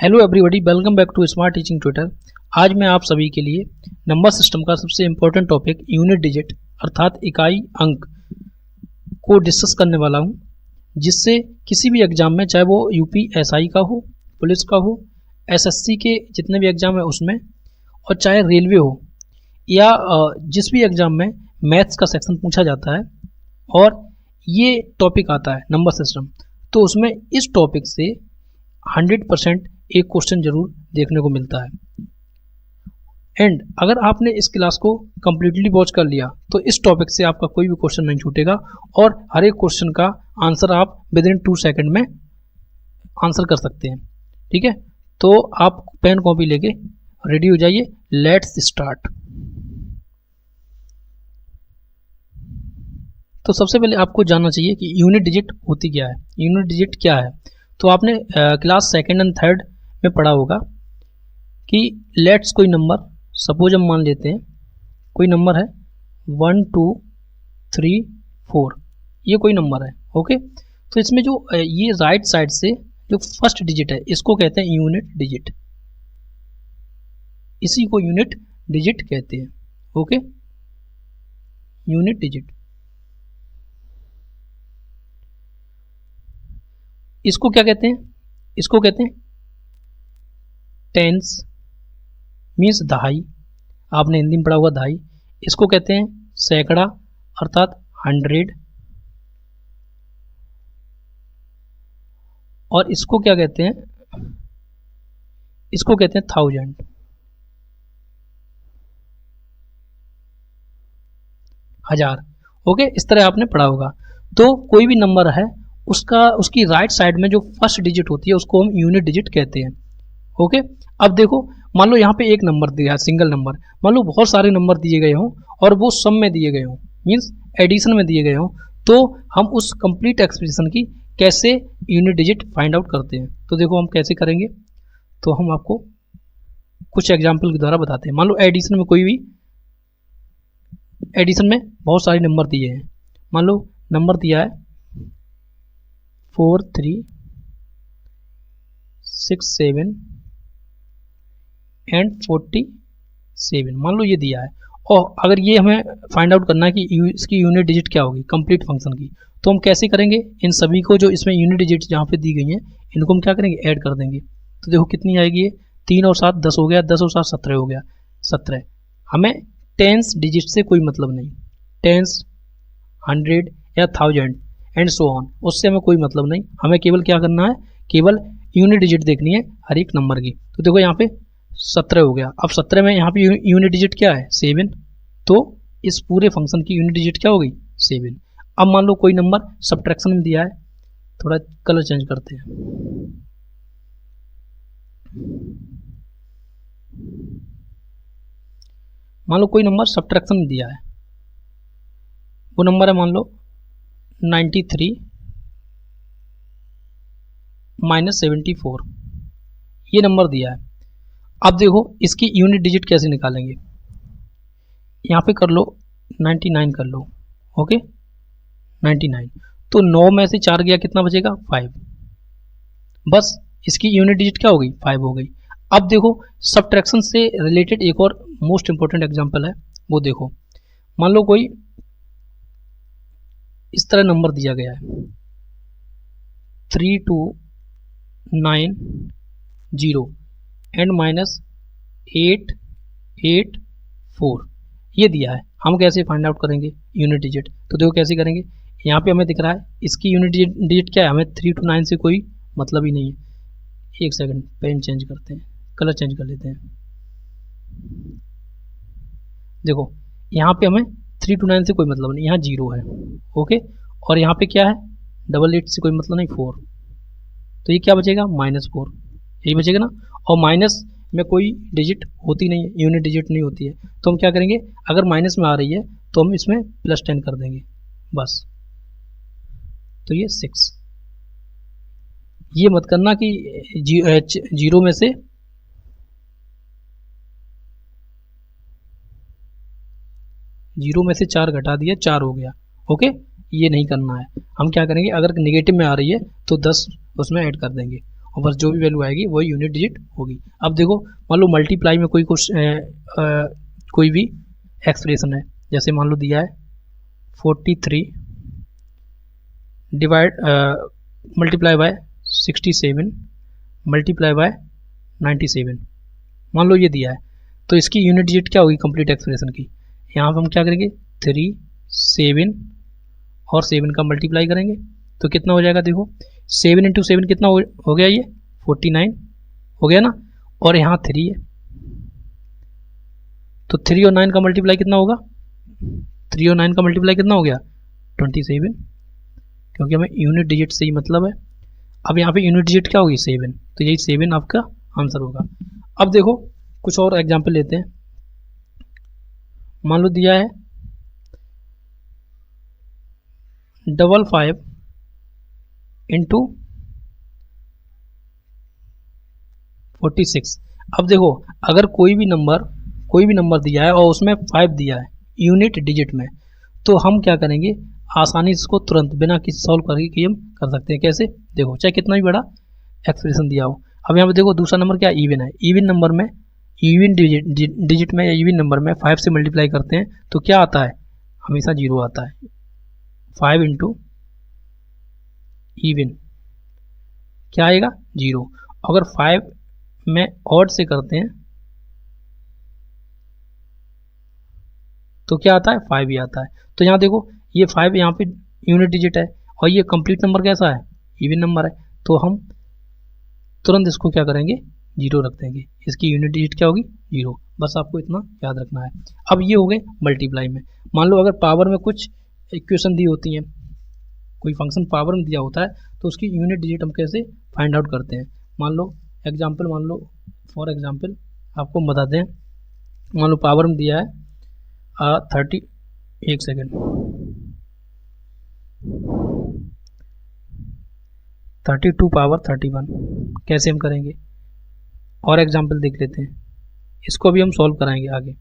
Hello everybody, welcome back to smart teaching tutor. आज मैं आप सभी के लिए नंबर सिस्टम का सबसे इम्पोर्टेंट टॉपिक यूनिट डिजिट अर्थात इकाई अंक को डिस्कस करने वाला हूं, जिससे किसी भी एग्जाम में, चाहे वो यूपीएसआई का हो, पुलिस का हो, एसएससी के जितने भी एग्जाम है उसमें, और चाहे रेलवे हो या जिस भी एग्जाम में मैथ्स का सेक्शन पूछा जाता है और ये टॉपिक आता है नंबर सिस्टम, तो उसमें इस टॉपिक से 100% एक क्वेश्चन जरूर देखने को मिलता है। एंड अगर आपने इस क्लास को कम्प्लीटली वॉच कर लिया तो इस टॉपिक से आपका कोई भी क्वेश्चन नहीं छूटेगा और हर एक क्वेश्चन का आंसर आप विद इन 2 सेकंड में आंसर कर सकते हैं। ठीक है, तो आप पेन कॉपी लेके रेडी हो जाइए। Let's start. तो सबसे पहले आपको जानना चाहिए कि यूनिट डिजिट होती क्या है। यूनिट डिजिट क्या है? तो आपने क्लास सेकेंड एंड थर्ड में पढ़ा होगा कि लेट्स कोई नंबर, सपोज हम मान लेते हैं कोई नंबर है 1 2 3 4, ये कोई नंबर है। ओके, तो इसमें जो ये राइट साइड से जो फर्स्ट डिजिट है इसको कहते हैं यूनिट डिजिट, इसी को यूनिट डिजिट कहते हैं। Okay, unit digit. इसको क्या कहते हैं? इसको कहते हैं टेंस, मीन्स दहाई, आपने हिंदी में पढ़ा होगा दहाई। इसको कहते हैं सैकड़ा अर्थात 100, और इसको क्या कहते हैं? इसको कहते हैं 1000, 1000। ओके, इस तरह आपने पढ़ा होगा। तो कोई भी नंबर है उसकी राइट साइड में जो फर्स्ट डिजिट होती है उसको हम यूनिट डिजिट कहते हैं। ओके, अब देखो, मान लो यहाँ पे एक नंबर दिया है, सिंगल नंबर। मान लो बहुत सारे नंबर दिए गए हों और वो सम में दिए गए हों, मीन्स एडिशन में दिए गए हों, तो हम उस कंप्लीट एक्सप्रेशन की कैसे यूनिट डिजिट फाइंड आउट करते हैं। तो देखो हम कैसे करेंगे, तो हम आपको कुछ एग्जाम्पल के द्वारा बताते हैं। मान लो एडिशन में कोई भी एडिशन में बहुत सारे नंबर दिए हैं। मान लो नंबर दिया है 4 3 6 7 एंड 47, मान लो ये दिया है। और अगर ये हमें फाइंड आउट करना है कि इसकी यूनिट डिजिट क्या होगी कंप्लीट फंक्शन की, तो हम कैसे करेंगे? इन सभी को जो इसमें यूनिट डिजिट जहाँ पे दी गई हैं इनको हम क्या करेंगे? ऐड कर देंगे। तो देखो कितनी आएगी ये, 3 और 7 10 हो गया, 10 और 7 17 हो गया, 17। हमें टेंस डिजिट से कोई मतलब नहीं, टेंस 100 या 1000 एंड सो ऑन, उससे हमें कोई मतलब नहीं। हमें केवल क्या करना है? केवल यूनिट डिजिट देखनी है हर एक नंबर की। तो देखो यहाँ पे 17 हो गया। अब 17 में यहाँ पे यूनिट डिजिट क्या है? 7। तो इस पूरे फंक्शन की यूनिट डिजिट क्या हो गई? 7। अब मान लो कोई नंबर सब्ट्रैक्शन में दिया है, थोड़ा कलर चेंज करते हैं। मान लो कोई नंबर सब्ट्रैक्शन में दिया है, वो नंबर है मान लो 93 - 74, ये नंबर दिया है। अब देखो इसकी यूनिट डिजिट कैसे निकालेंगे? यहाँ पे कर लो 99 कर लो। ओके, 99, तो 9 में से 4 गया, कितना बचेगा? 5। बस इसकी यूनिट डिजिट क्या हो गई? 5 हो गई। अब देखो सब्ट्रैक्शन से रिलेटेड एक और मोस्ट इंपॉर्टेंट एग्जांपल है, वो देखो। मान लो कोई इस तरह नंबर दिया गया है 3290 एंड -884, ये दिया है। हम कैसे फाइंड आउट करेंगे यूनिट डिजिट? तो देखो कैसे करेंगे। यहाँ पे हमें दिख रहा है इसकी यूनिट डिजिट क्या है, हमें 3 to 9 से कोई मतलब ही नहीं है। एक सेकंड, पेन चेंज करते हैं, कलर चेंज कर लेते हैं। देखो यहाँ पे हमें 3 to 9 से कोई मतलब नहीं, यहाँ 0 है। ओके, और यहाँ पे क्या है? 88 से कोई मतलब नहीं, 4। तो ये क्या बचेगा? -4, यही बचेगा ना। और माइनस में कोई डिजिट होती नहीं है, यूनिट डिजिट नहीं होती है। तो हम क्या करेंगे? अगर माइनस में आ रही है तो हम इसमें +10 कर देंगे, बस। तो ये 6। ये मत करना कि 0 में से 4 घटा दिया, 4 हो गया। ओके, ये नहीं करना है। हम क्या करेंगे? अगर नेगेटिव में आ रही है तो 10 उसमें ऐड कर देंगे। और बस जो भी वैल्यू आएगी वही यूनिट डिजिट होगी। अब देखो मान लो मल्टीप्लाई में कोई भी एक्सप्रेशन है, जैसे मान लो दिया है 43 divide multiply by 67 multiply by 97, मान लो ये दिया है, तो इसकी यूनिट डिजिट क्या होगी कंप्लीट एक्सप्रेशन की। यहाँ पर हम क्या करेंगे 3 7 और 7 का मल्टीप्लाई करेंगे तो कितना हो जाएगा, देखो 7 इंटू 7 कितना हो गया, ये 49 हो गया ना, और यहाँ 3 है तो 3 और 9 का मल्टीप्लाई कितना होगा, 3 और 9 का मल्टीप्लाई कितना हो गया 27, क्योंकि हमें यूनिट डिजिट से ही मतलब है। अब यहाँ पे यूनिट डिजिट क्या होगी 7, तो यही 7 आपका आंसर होगा। अब देखो कुछ और एग्जाम्पल लेते हैं। मान लो दिया है 55 इंटू 46। अब देखो अगर कोई भी नंबर दिया है और उसमें 5 दिया है यूनिट डिजिट में, तो हम क्या करेंगे, आसानी से इसको तुरंत बिना किसी सॉल्व करके हम कर सकते हैं। कैसे, देखो चाहे कितना भी बड़ा एक्सप्रेशन दिया हो। अब यहाँ पे देखो दूसरा नंबर क्या इवन है, इवन नंबर में इवन डिजिट में या इवन नंबर में 5 से मल्टीप्लाई करते हैं तो क्या आता है, हमेशा 0 आता है। 5 इंटू इवन क्या आएगा 0। अगर 5 में ऑड से करते हैं तो क्या आता है 5 ही आता है। तो यहाँ देखो ये 5 यहाँ पे यूनिट डिजिट है और ये कंप्लीट नंबर कैसा है, इवन नंबर है, तो हम तुरंत इसको क्या करेंगे 0 रख देंगे, इसकी यूनिट डिजिट क्या होगी 0। बस आपको इतना याद रखना है। अब ये हो गए मल्टीप्लाई में। मान लो अगर पावर में कुछ इक्वेशन दी होती हैं, कोई फंक्शन पावर में दिया होता है तो उसकी यूनिट डिजिट हम कैसे फाइंड आउट करते हैं। मान लो फॉर एग्जाम्पल आपको बताते हैं। मान लो पावर में दिया है 32 पावर 31, कैसे हम करेंगे और एग्जाम्पल देख लेते हैं, इसको भी हम सॉल्व कराएंगे आगे।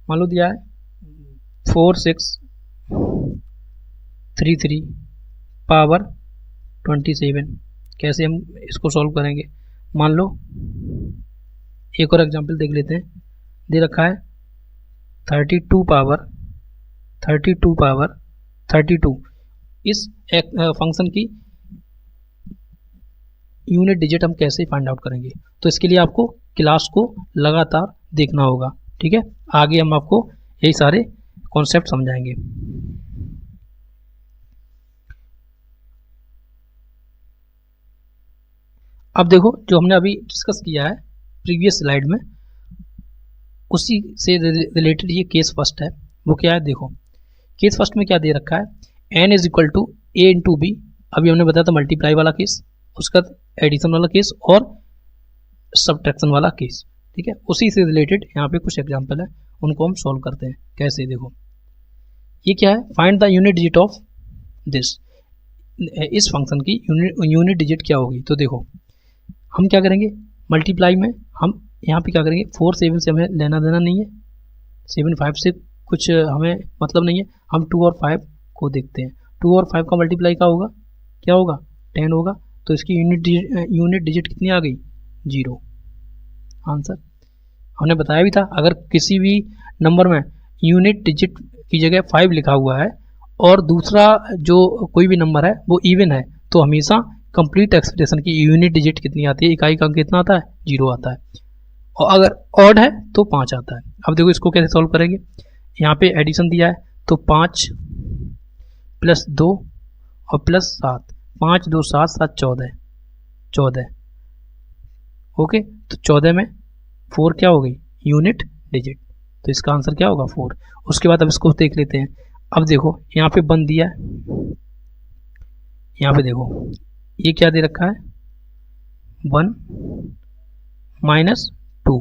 मान लो दिया है 4633 पावर 27, कैसे हम इसको सॉल्व करेंगे। मान लो एक और एग्जाम्पल देख लेते हैं, दे रखा है 32 पावर 32। इस फंक्शन की यूनिट डिजिट हम कैसे फाइंड आउट करेंगे, तो इसके लिए आपको क्लास को लगातार देखना होगा। ठीक है, आगे हम आपको यही सारे कॉन्सेप्ट समझाएंगे। अब देखो जो हमने अभी डिस्कस किया है प्रीवियस स्लाइड में, उसी से रिलेटेड ये केस फर्स्ट है। वो क्या है, देखो केस फर्स्ट में क्या दे रखा है, n is equal to a into B. अभी हमने बताया था मल्टीप्लाई वाला केस, उसका एडिशन वाला केस और सब्ट्रैक्शन वाला केस। ठीक है, उसी से रिलेटेड यहाँ पे कुछ एग्जांपल है, उनको हम सॉल्व करते हैं। कैसे, देखो ये क्या है, find the unit digit of this. इस फंक्शन की यूनिट डिजिट क्या होगी। तो देखो हम क्या करेंगे, मल्टीप्लाई में हम यहाँ पे क्या करेंगे, 4 7 से हमें लेना देना नहीं है, 7 5 से कुछ हमें मतलब नहीं है, हम 2 और 5 को देखते हैं। 2 और 5 का मल्टीप्लाई क्या होगा 10 होगा, तो इसकी यूनिट डिजिट कितनी आ गई 0। आंसर हमने बताया भी था, अगर किसी भी नंबर में यूनिट डिजिट की जगह 5 लिखा हुआ है और दूसरा जो कोई भी नंबर है वो इवन है, तो हमेशा कंप्लीट एक्सप्रेशन की यूनिट डिजिट कितनी आती है, इकाई का अंक कितना आता है 0 आता है, और अगर ऑड है तो 5 आता है। अब देखो इसको कैसे सॉल्व करेंगे, यहाँ पे एडिशन दिया है तो 5 प्लस 2 और प्लस 7, 5 2 7 7 14। ओके, तो 14 में 4 क्या हो गई यूनिट डिजिट, तो इसका आंसर क्या होगा 4। उसके बाद अब इसको देख लेते हैं। अब देखो यहाँ पे 1 दिया है, यहाँ पे देखो ये क्या दे रखा है 1 -2,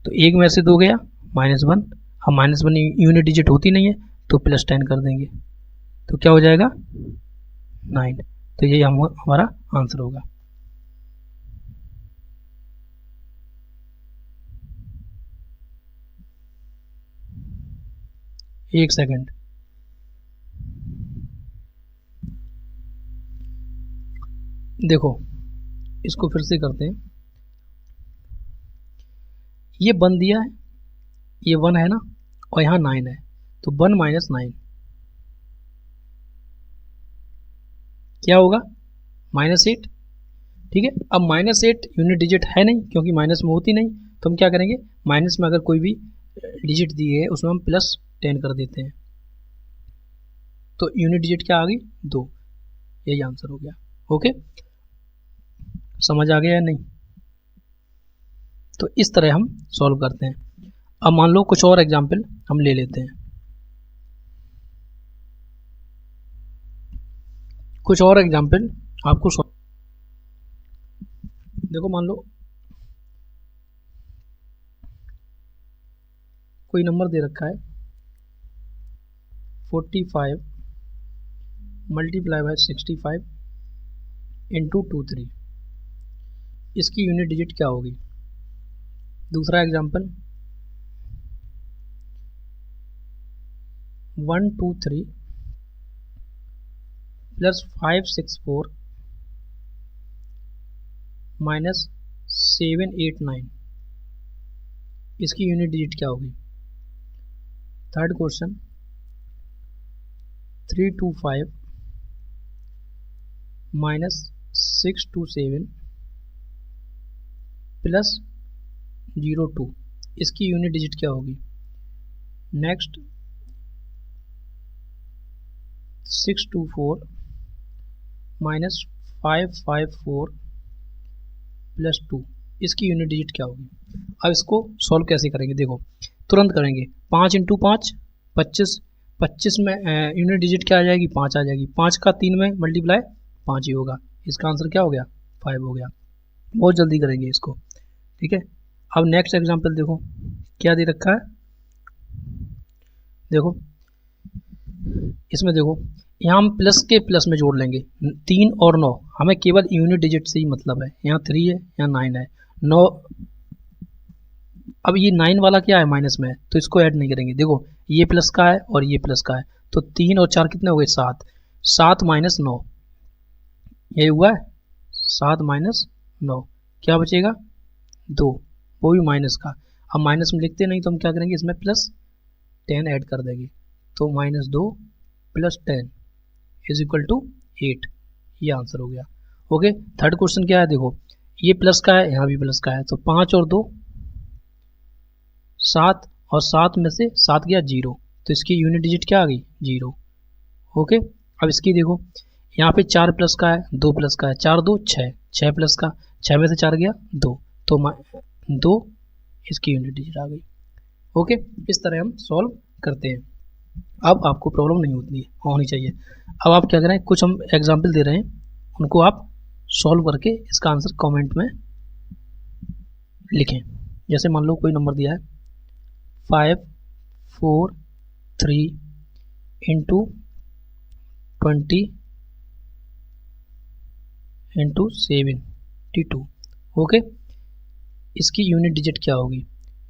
तो एक में से 2 गया -1। हम -1 यूनिट डिजिट होती नहीं है तो +10 कर देंगे, तो क्या हो जाएगा 9। तो ये हमारा आंसर होगा। एक सेकंड, देखो इसको फिर से करते हैं। ये 1 दिया है, ये 1 है ना, और यहाँ 9 है, तो 1 माइनस 9 क्या होगा, -8। ठीक है, अब -8 यूनिट डिजिट है नहीं क्योंकि माइनस में होती नहीं, तो हम क्या करेंगे, माइनस में अगर कोई भी डिजिट दी है उसमें हम +10 कर देते हैं, तो यूनिट डिजिट क्या आ गई, 2। यही आंसर हो गया। ओके, समझ आ गया या नहीं? तो इस तरह हम सॉल्व करते हैं। अब मान लो कुछ और एग्जाम्पल हम ले लेते हैं। कुछ और एग्जाम्पल आपको देखो, मान लो कोई नंबर दे रखा है 45 × 65 × 23, इसकी यूनिट डिजिट क्या होगी। दूसरा एग्जाम्पल 123 + 564 - 789, इसकी यूनिट डिजिट क्या होगी। थर्ड क्वेश्चन 325 - 627 + 02, इसकी यूनिट डिजिट क्या होगी। नेक्स्ट 624 - 554 + 2, इसकी यूनिट डिजिट क्या होगी। अब इसको सॉल्व कैसे करेंगे, देखो तुरंत करेंगे। 5 × 5 25, 25 में यूनिट डिजिट क्या आ जाएगी, 5 आ जाएगी। 5 का 3 में मल्टीप्लाई 5 ही होगा, इसका आंसर क्या हो गया, 5 हो गया। बहुत जल्दी करेंगे इसको, ठीक है। अब नेक्स्ट एग्जांपल देखो क्या दे रखा है, देखो इसमें देखो यहाँ हम प्लस के प्लस में जोड़ लेंगे 3 और 9, हमें केवल यूनिट डिजिट से ही मतलब है। यहाँ 3 है, यहाँ 9 है, 9। अब ये 9 वाला क्या है, माइनस में है, तो इसको ऐड नहीं करेंगे। देखो ये प्लस का है और ये प्लस का है, तो 3 और 4 कितने हो गए, 7। 7 - 9 यही हुआ है, 7 - 9 क्या बचेगा, 2, वो भी माइनस का। अब माइनस में लिखते नहीं तो हम क्या करेंगे, इसमें +10 ऐड कर देंगे, तो -2 + 10 = 8, ये आंसर हो गया। ओके, थर्ड क्वेश्चन क्या है, देखो ये प्लस का है, यहाँ भी प्लस का है, तो 5 और 2 7, और 7 में से 7 गया 0, तो इसकी यूनिट डिजिट क्या आ गई, 0। ओके, अब इसकी देखो यहाँ पे 4 प्लस का है, 2 प्लस का है, 4 2 6, 6 प्लस का, 6 में से 4 गया 2, तो 2 इसकी यूनिट डिजिट आ गई। ओके, इस तरह हम सॉल्व करते हैं। अब आपको प्रॉब्लम नहीं होनी चाहिए। अब आप क्या करें, कुछ हम एग्जाम्पल दे रहे हैं, उनको आप सॉल्व करके इसका आंसर कमेंट में लिखें। जैसे मान लो कोई नंबर दिया है 5 4 3 × 20 × 72, ओके, इसकी यूनिट डिजिट क्या होगी।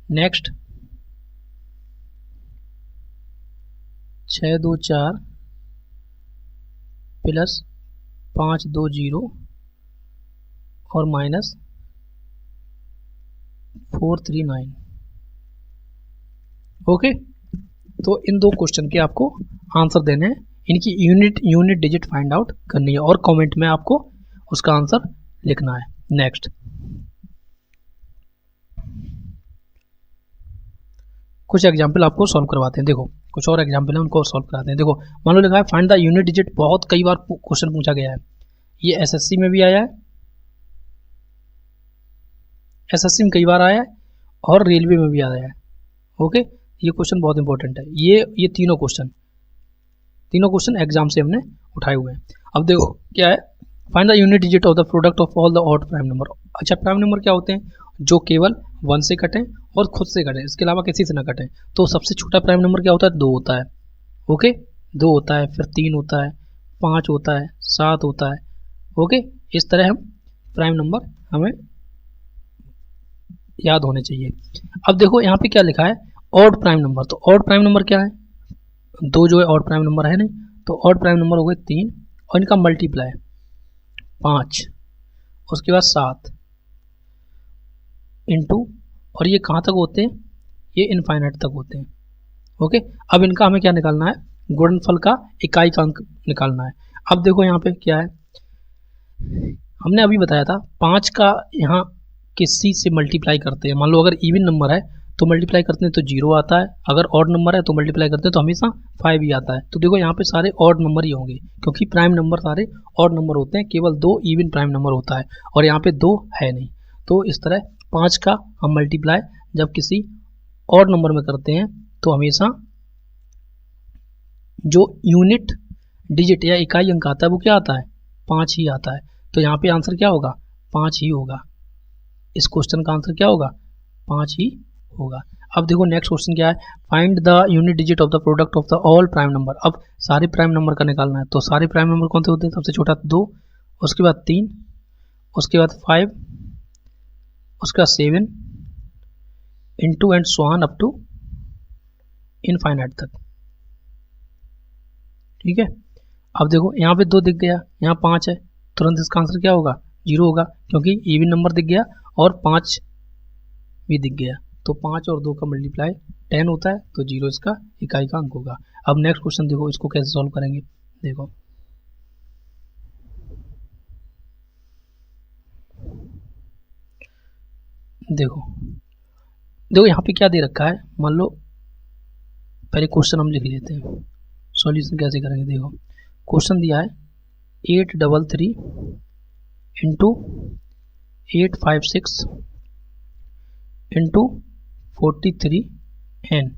नेक्स्ट 6 2 4 + 5 2 0 और -4 3 9, ओके। तो इन 2 क्वेश्चन के आपको आंसर देने हैं, इनकी यूनिट डिजिट फाइंड आउट करनी है और कमेंट में आपको उसका आंसर लिखना है। नेक्स्ट कुछ एग्जाम्पल आपको सॉल्व करवाते हैं। देखो कुछ और एग्जाम्पल है, उनको सॉल्व कराते हैं। देखो मान लो लिखा है फाइंड द यूनिट डिजिट, बहुत कई बार क्वेश्चन पूछा गया है, ये एसएससी में भी आया है, एसएससी में कई बार आया है और रेलवे में भी आया है। ओके, ये क्वेश्चन बहुत इंपॉर्टेंट है। ये तीनों क्वेश्चन एग्जाम से हमने उठाए हुए हैं। अब देखो क्या है, find the unit digit of the product of all the odd prime number. अच्छा, प्राइम नंबर क्या होते हैं, जो केवल 1 से कटें और खुद से कटें, इसके अलावा किसी से ना कटें। तो सबसे छोटा प्राइम नंबर क्या होता है, 2 होता है। ओके, 2 होता है, फिर 3 होता है, 5 होता है, 7 होता है। ओके, इस तरह हम प्राइम नंबर हमें याद होने चाहिए। अब देखो यहाँ पे क्या लिखा है, ऑड प्राइम नंबर। तो ऑड प्राइम नंबर क्या है, 2 जो है ऑड प्राइम नंबर है नहीं, तो ऑड प्राइम नंबर हो गए 3 और इनका मल्टीप्लाई 5 उसके बाद 7 इंटू, और ये कहाँ तक होते हैं, ये इनफाइनाइट तक होते हैं। ओके, अब इनका हमें क्या निकालना है, गुणनफल का इकाई का अंक निकालना है। अब देखो यहाँ पे क्या है, हमने अभी बताया था 5 का यहाँ किसी से मल्टीप्लाई करते हैं, मान लो अगर इवन नंबर है तो मल्टीप्लाई करते हैं तो 0 आता है, अगर ऑड नंबर है तो मल्टीप्लाई करते हैं तो हमेशा 5 ही आता है। तो देखो यहाँ पे सारे ऑड नंबर ही होंगे, क्योंकि प्राइम नंबर सारे ऑड नंबर होते हैं, केवल 2 इवन प्राइम नंबर होता है, और यहाँ पे 2 है नहीं। तो इस तरह 5 का हम मल्टीप्लाई जब किसी ऑड नंबर में करते हैं तो हमेशा जो यूनिट डिजिट या इकाई अंक आता है वो क्या आता है, 5 ही आता है। तो यहाँ पे आंसर क्या होगा, 5 ही होगा। इस क्वेश्चन का आंसर क्या होगा, 5 ही होगा। अब देखो नेक्स्ट क्वेश्चन क्या है, find the unit digit of the product of the all prime number. अब सारे प्राइम नंबर का निकालना है, तो सारे प्राइम नंबर कौन से होते हैं, सबसे छोटा 2, उसके बाद 3, उसके बाद 5, उसके बाद 7 into and so on up to infinite तक। ठीक है, अब देखो यहाँ पे 2 दिख गया, यहाँ 5 है, तुरंत इसका आंसर क्या होगा, 0 होगा, क्योंकि इवन नंबर दिख गया और 5 भी दिख गया। तो 5 और 2 का मल्टीप्लाई 10 होता है, तो 0 इसका इकाई का अंक होगा। अब नेक्स्ट क्वेश्चन देखो, इसको कैसे सॉल्व करेंगे। देखो देखो देखो यहाँ पे क्या दे रखा है, मान लो पहले क्वेश्चन हम लिख लेते हैं, सॉल्यूशन कैसे करेंगे। देखो क्वेश्चन दिया है 833 इंटू 856 इंटू 43n।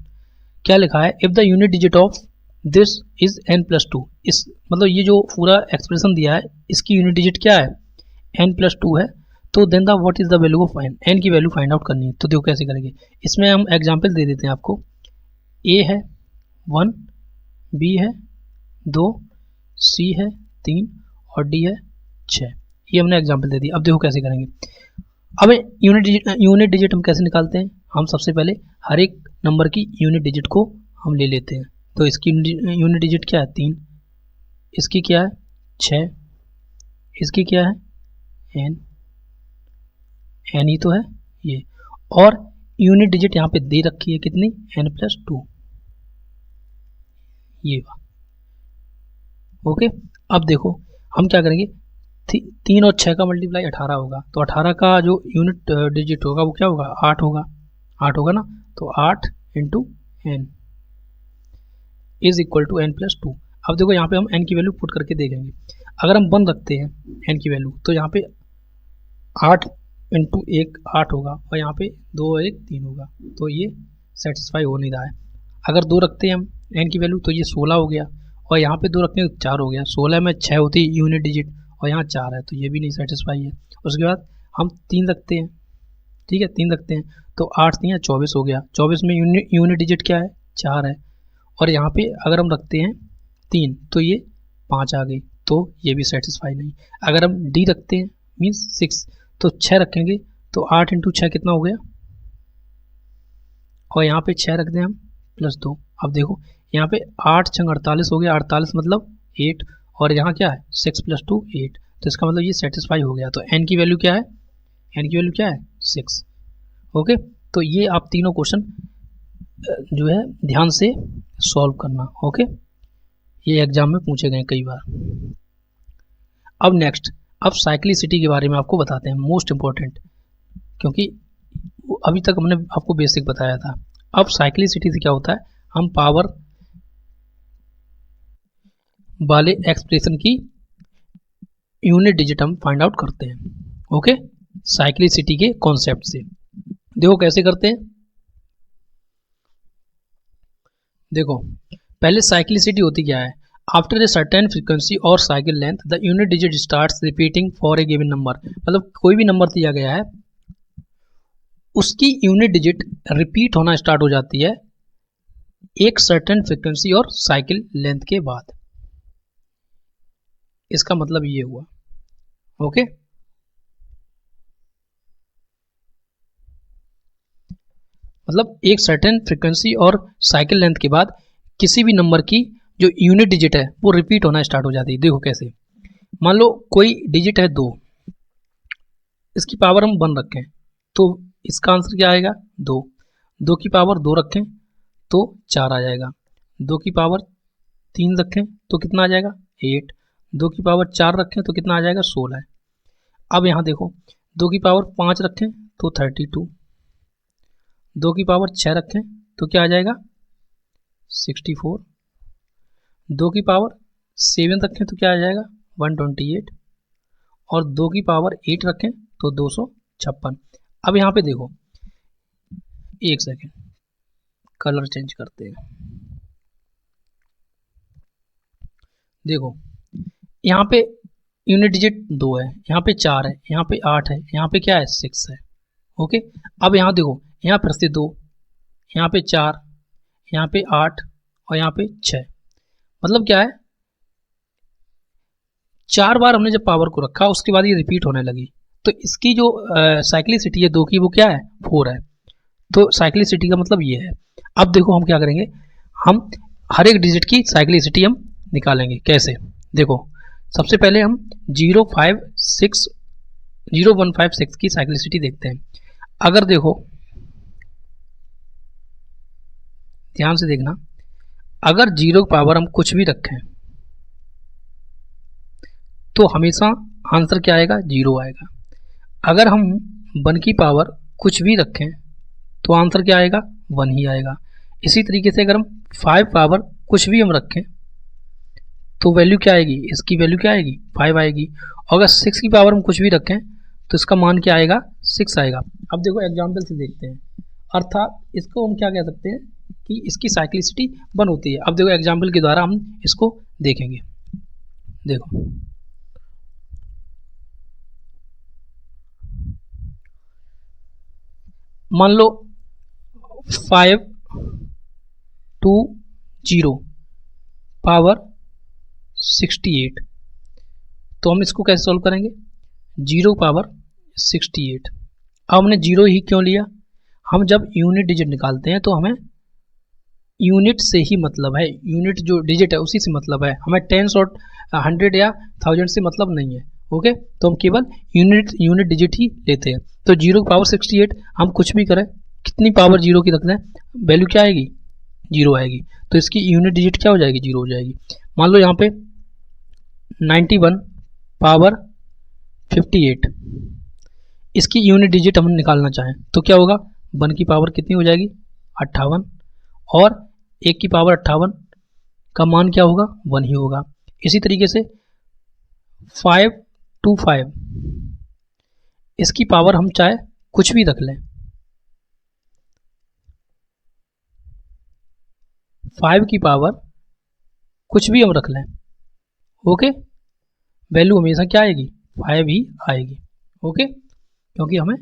क्या लिखा है, if the unit digit of this is n+2। इस मतलब ये जो पूरा एक्सप्रेशन दिया है इसकी यूनिट डिजिट क्या है, n+2 है। तो then the what is the value of n की वैल्यू फाइंड आउट करनी है। तो देखो कैसे करेंगे, इसमें हम एग्जांपल दे देते हैं आपको। a है 1, b है 2, c है 3 और d है 6। ये हमने एग्जांपल दे दी। अब देखो कैसे करेंगे। अब यूनिट डिजिट हम कैसे निकालते हैं, हम सबसे पहले हर एक नंबर की यूनिट डिजिट को हम ले लेते हैं। तो इसकी यूनिट डिजिट क्या है, 3, इसकी क्या है 6, इसकी क्या है n ही तो है ये, और यूनिट डिजिट यहाँ पे दे रखी है कितनी, n+2 ये। ओके, अब देखो हम क्या करेंगे, 3 और 6 का मल्टीप्लाई 18 होगा, तो 18 का जो यूनिट डिजिट होगा वो क्या होगा, 8 होगा, 8 होगा ना। तो 8 into n is equal to n+2। अब देखो यहाँ पे हम n की वैल्यू पुट करके देखेंगे। अगर हम 1 रखते हैं n की वैल्यू, तो यहाँ पे 8 इंटू 1 8 होगा, और यहाँ पे 2 और 1 3 होगा, तो ये सेटिस्फाई हो नहीं रहा है। अगर 2 रखते हैं हम n की वैल्यू, तो ये 16 हो गया, और यहाँ पे 2 रखते हैं तो 4 हो गया। 16 में 6 होती है यूनिट डिजिट, और यहाँ 4 है, तो ये भी नहीं सेटिस्फाई है। उसके बाद हम 3 रखते हैं, ठीक है 3 रखते हैं, तो 8 3 24 हो गया। 24 में यूनिट डिजिट क्या है, 4 है, और यहाँ पे अगर हम रखते हैं 3 तो ये 5 आ गई, तो ये भी सेटिस्फाई नहीं। अगर हम डी रखते हैं मीन्स 6, तो 6 रखेंगे, तो 8 इंटू 6 कितना हो गया, और यहाँ पे 6 रख दें हम +2। अब देखो यहाँ पे 8 6 48 हो गया, 48 मतलब 8, और यहाँ क्या है 6 + 2 8, तो इसका मतलब ये सेटिस्फाई हो गया। तो n की वैल्यू क्या है, n की वैल्यू क्या है 6। ओके, तो ये आप तीनों क्वेश्चन जो है ध्यान से सॉल्व करना। ओके, ये एग्जाम में पूछे गए कई बार। अब नेक्स्ट, अब साइक्लिसिटी के बारे में आपको बताते हैं, मोस्ट इम्पोर्टेंट, क्योंकि अभी तक हमने आपको बेसिक बताया था। अब साइक्लिसिटी से क्या होता है, हम पावर वाले एक्सप्रेशन की यूनिट डिजिट हम फाइंड आउट करते हैं। ओके, साइक्लिसिटी के कॉन्सेप्ट से देखो कैसे करते हैं। देखो पहले साइक्लिसिटी होती क्या है, आफ्टर ए सर्टेन फ्रीक्वेंसी और cycle length the unit digit starts repeating for a given number. मतलब कोई भी नंबर दिया गया है उसकी यूनिट डिजिट रिपीट होना स्टार्ट हो जाती है एक सर्टेन फ्रीक्वेंसी और साइकिल लेंथ के बाद। इसका मतलब ये हुआ। ओके, मतलब एक सर्टेन फ्रीक्वेंसी और साइकिल लेंथ के बाद किसी भी नंबर की जो यूनिट डिजिट है वो रिपीट होना स्टार्ट हो जाती है। देखो कैसे, मान लो कोई डिजिट है 2, इसकी पावर हम 1 रखें तो इसका आंसर क्या आएगा 2। 2 की पावर 2 रखें तो 4 आ जाएगा। 2 की पावर 3 रखें तो कितना आ जाएगा 8। 2 की पावर 4 रखें तो कितना आ जाएगा 16। अब यहाँ देखो 2 की पावर 5 रखें तो 32। 2 की पावर 6 रखें तो क्या आ जाएगा 64। 2 की पावर 7 रखें तो क्या आ जाएगा 128 और 2 की पावर 8 रखें तो 256। अब यहाँ पे देखो, एक सेकेंड, कलर चेंज करते हैं। देखो यहाँ पे यूनिट डिजिट 2 है, यहाँ पे 4 है, यहाँ पे 8 है, यहाँ पे क्या है 6 है। ओके, अब यहाँ देखो, यहाँ फिर से 2, यहाँ पे 4, यहाँ पे 8 और यहाँ पे 6। मतलब क्या है, 4 बार हमने जब पावर को रखा उसके बाद ये रिपीट होने लगी, तो इसकी जो साइक्लिसिटी है 2 की वो क्या है 4 है। तो साइक्लिसिटी का मतलब ये है। अब देखो हम क्या करेंगे, हम हर एक डिजिट की साइक्लिसिटी हम निकालेंगे। कैसे, देखो सबसे पहले हम 0156 की साइक्लिसिटी देखते हैं। अगर देखो ध्यान से देखना, अगर 0 की पावर हम कुछ भी रखें तो हमेशा आंसर क्या आएगा 0 आएगा। अगर हम 1 की पावर कुछ भी रखें तो आंसर क्या आएगा 1 ही आएगा। इसी तरीके से अगर हम 5 पावर कुछ भी हम रखें तो वैल्यू क्या आएगी, इसकी वैल्यू क्या आएगी 5 आएगी। और अगर 6 की पावर हम कुछ भी रखें तो इसका मान क्या आएगा 6 आएगा। अब देखो एग्जाम्पल से देखते हैं, अर्थात इसको हम क्या कह सकते हैं कि इसकी साइक्लिसिटी 1 होती है। अब देखो एग्जाम्पल के द्वारा हम इसको देखेंगे। देखो मान लो 5 2 0 पावर 68, तो हम इसको कैसे सॉल्व करेंगे 0 पावर 68। अब हमने 0 ही क्यों लिया, हम जब यूनिट डिजिट निकालते हैं तो हमें यूनिट से ही मतलब है, यूनिट जो डिजिट है उसी से मतलब है, हमें 10 और 100 या 1000 से मतलब नहीं है। ओके, तो हम केवल यूनिट डिजिट ही लेते हैं। तो 0 की पावर 68 हम कुछ भी करें, कितनी पावर 0 की रख दें वैल्यू क्या आएगी 0 आएगी, तो इसकी यूनिट डिजिट क्या हो जाएगी 0 हो जाएगी। मान लो यहाँ पे 91 पावर 58, इसकी यूनिट डिजिट हम निकालना चाहें तो क्या होगा 1 की पावर कितनी हो जाएगी 58 और 1 की पावर 58 का मान क्या होगा 1 ही होगा। इसी तरीके से 525, इसकी पावर हम चाहे कुछ भी रख लें, 5 की पावर कुछ भी हम रख लें, ओके, वैल्यू हमेशा क्या आएगी 5 ही आएगी। ओके, क्योंकि हमें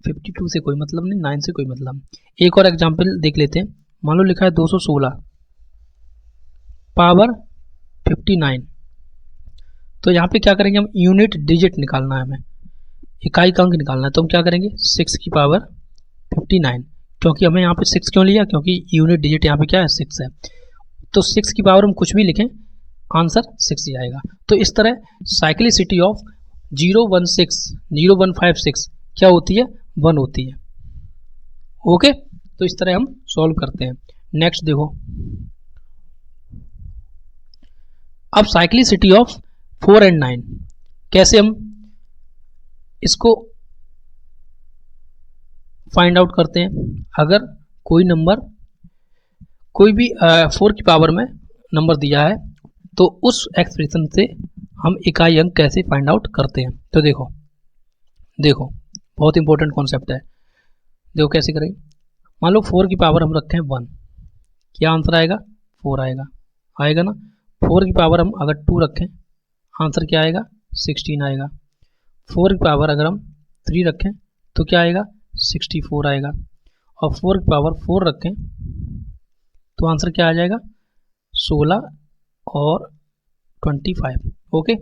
52 से कोई मतलब नहीं, 9 से कोई मतलब नहीं। एक और एग्जांपल देख लेते हैं। मान लो लिखा है 216 पावर 59, तो यहाँ पे क्या करेंगे हम यूनिट डिजिट निकालना है, हमें इकाई का अंक निकालना है, तो हम क्या करेंगे 6 की पावर 59, क्योंकि हमें यहाँ पे 6 क्यों लिया, क्योंकि यूनिट डिजिट यहाँ पे क्या है 6 है। तो 6 की पावर हम कुछ भी लिखें आंसर 6 ही आएगा। तो इस तरह साइक्लिसिटी ऑफ 0156 क्या होती है 1 होती है। ओके, तो इस तरह हम सॉल्व करते हैं। नेक्स्ट देखो, अब साइक्लिसिटी ऑफ 4 और 9 कैसे हम इसको फाइंड आउट करते हैं। अगर कोई नंबर कोई भी 4 की पावर में नंबर दिया है तो उस एक्सप्रेशन से हम इकाई अंक कैसे फाइंड आउट करते हैं। तो देखो बहुत इंपॉर्टेंट कॉन्सेप्ट है। देखो कैसे करेंगे, मान लो 4 की पावर हम रखें 1, क्या आंसर आएगा 4 आएगा ना। 4 की पावर हम अगर 2 रखें आंसर क्या आएगा 16 आएगा। 4 की पावर अगर हम 3 रखें तो क्या आएगा 64 आएगा। और 4 की पावर 4 रखें तो आंसर क्या आ जाएगा 16 और 25। ओके,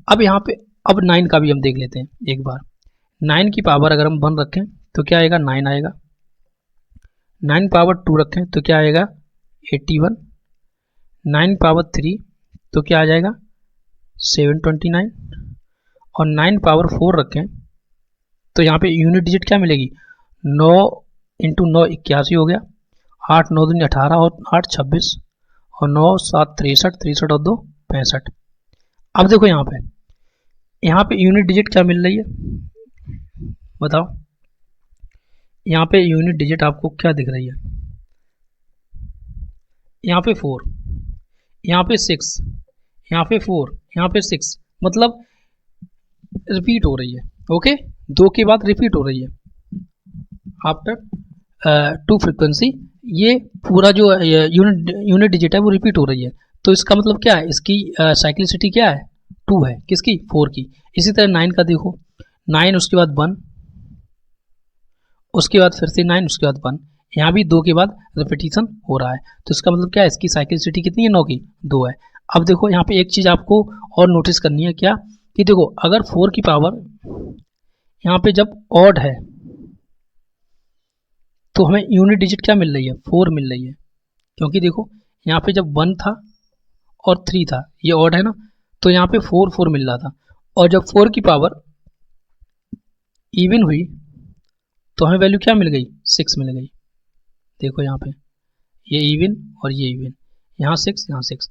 अब यहाँ पे अब 9 का भी हम देख लेते हैं एक बार। 9 की पावर अगर हम 1 रखें तो क्या आएगा 9 आएगा। 9 पावर 2 रखें तो क्या आएगा 81। 9 पावर 3 तो क्या आ जाएगा 729। और 9 पावर 4 रखें तो यहाँ पे यूनिट डिजिट क्या मिलेगी, 9 इंटू 9 81 हो गया, 8 9 दूनी 18 और 8 26 और 9 7 63, 63 और 2 65। अब देखो यहाँ पे यूनिट डिजिट क्या मिल रही है बताओ, यहाँ पे यूनिट डिजिट आपको क्या दिख रही है, यहाँ पे 4, यहाँ पे 6, यहाँ पे 4, यहाँ पे 6, मतलब रिपीट हो रही है। ओके, 2 के बाद रिपीट हो रही है आफ्टर 2 फ्रीक्वेंसी, ये पूरा जो यूनिट डिजिट है वो रिपीट हो रही है। तो इसका मतलब क्या है, इसकी साइक्लिसिटी क्या है, 2 है, किसकी, 4 की। इसी तरह 9 का देखो, 9 उसके बाद 1, उसके बाद फिर से 9, उसके बाद 1, यहाँ भी 2 के बाद रिपीटिशन हो रहा है। तो इसका मतलब क्या है, इसकी साइक्लिसिटी कितनी है, 9 की 2 है। अब देखो यहाँ पे एक चीज़ आपको और नोटिस करनी है, क्या कि देखो अगर 4 की पावर यहाँ पे जब ऑड है तो हमें यूनिट डिजिट क्या मिल रही है, 4 मिल रही है, क्योंकि देखो यहाँ पे जब 1 था और 3 था, ये ऑड है ना, तो यहाँ पे 4 4 मिल रहा था, और जब 4 की पावर इवन हुई तो हमें वैल्यू क्या मिल गई, 6 मिल गई। देखो यहाँ पे ये इवन और ये इवन, यहाँ 6 यहाँ 6।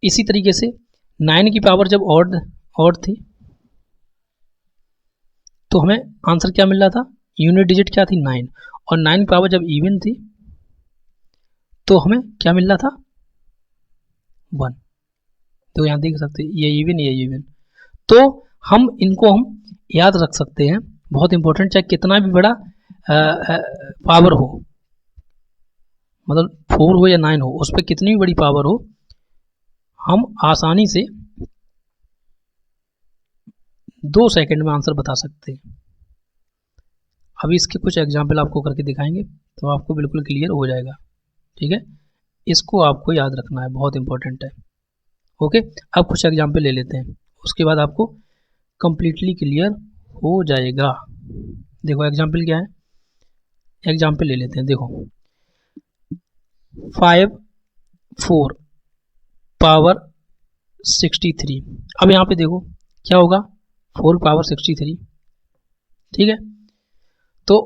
इसी तरीके से 9 की पावर जब ऑड थी तो हमें आंसर क्या मिल रहा था, यूनिट डिजिट क्या थी, 9, और 9 की पावर जब इवन थी तो हमें क्या मिल रहा था, 1। तो यहाँ देख सकते हैं ये इवन। तो हम इनको याद रख सकते हैं, बहुत इंपॉर्टेंट, चाहे कितना भी बड़ा पावर हो, मतलब 4 हो या 9 हो, उस पर कितनी भी बड़ी पावर हो, हम आसानी से 2 सेकंड में आंसर बता सकते हैं। अभी इसके कुछ एग्जाम्पल आपको करके दिखाएंगे तो आपको बिल्कुल क्लियर हो जाएगा। ठीक है, इसको आपको याद रखना है, बहुत इंपॉर्टेंट है। ओके, अब कुछ एग्जाम्पल ले लेते हैं, उसके बाद आपको कंप्लीटली क्लियर हो जाएगा। देखो एग्जाम्पल क्या है, एग्जाम्पल ले लेते हैं। देखो 5 4 पावर 63, अब यहाँ पे देखो क्या होगा, 4 पावर 63, ठीक है। तो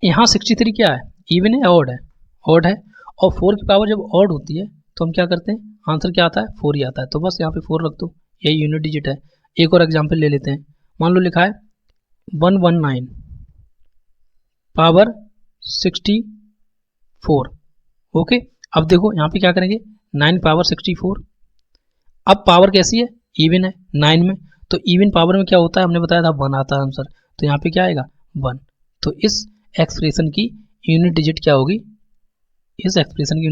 यहाँ 63 क्या है, इवन है, ऑड है, ऑड है, और 4 की पावर जब ऑड होती है तो हम क्या करते हैं, आंसर क्या आता है, 4 ही आता है। तो बस यहाँ पे 4 रख दो, यही यूनिट डिजिट है। एक और एग्जाम्पल ले लेते हैं, मान लो लिखा है 119 पावर 64। ओके, अब देखो यहाँ पे क्या करेंगे, 9 पावर 64। अब पावर कैसी है, इवन है 9 में, तो इवन पावर में क्या होता है, हमने बताया था 1 आता है आंसर, तो यहाँ पे क्या आएगा, 1। तो इस एक्सप्रेशन की यूनिट डिजिट क्या होगी, इस एक्सप्रेशन की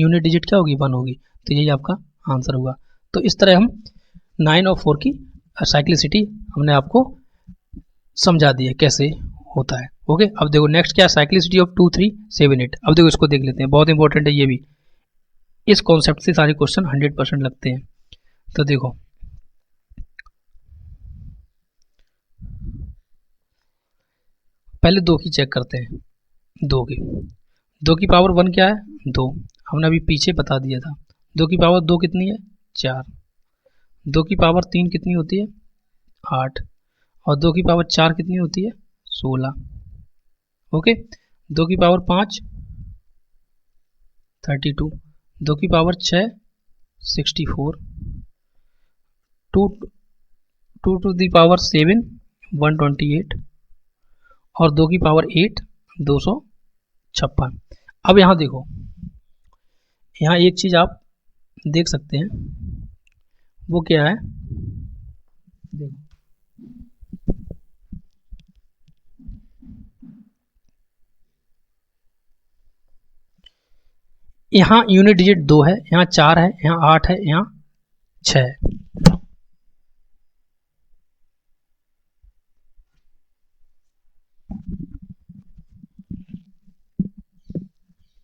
यूनिट डिजिट क्या होगी, 1 होगी। तो यही आपका आंसर होगा। तो इस तरह हम 9 और 4 की साइक्लिसिटी हमने आपको समझा दी है कैसे होता है। ओके, अब देखो नेक्स्ट क्या है, साइक्लिसिटी ऑफ 2 3 7 8। अब देखो इसको देख लेते हैं, बहुत इंपॉर्टेंट है ये भी, इस कॉन्सेप्ट से सारे क्वेश्चन 100% लगते हैं। तो देखो पहले 2 की चेक करते हैं, 2 की पावर 1 क्या है, 2, हमने अभी पीछे बता दिया था। 2 की पावर 2 कितनी है, 4। 2 की पावर 3 कितनी होती है, 8, और 2 की पावर 4 कितनी होती है, 16। ओके, 2 की पावर 5 32, 2 की पावर 6 64, 2 टू दी पावर 7 128, और 2 की पावर 8 256। अब यहाँ देखो, यहाँ एक चीज आप देख सकते हैं, वो क्या है, देखो यहाँ यूनिट डिजिट 2 है, यहाँ 4 है, यहाँ 8 है, यहाँ 6 है।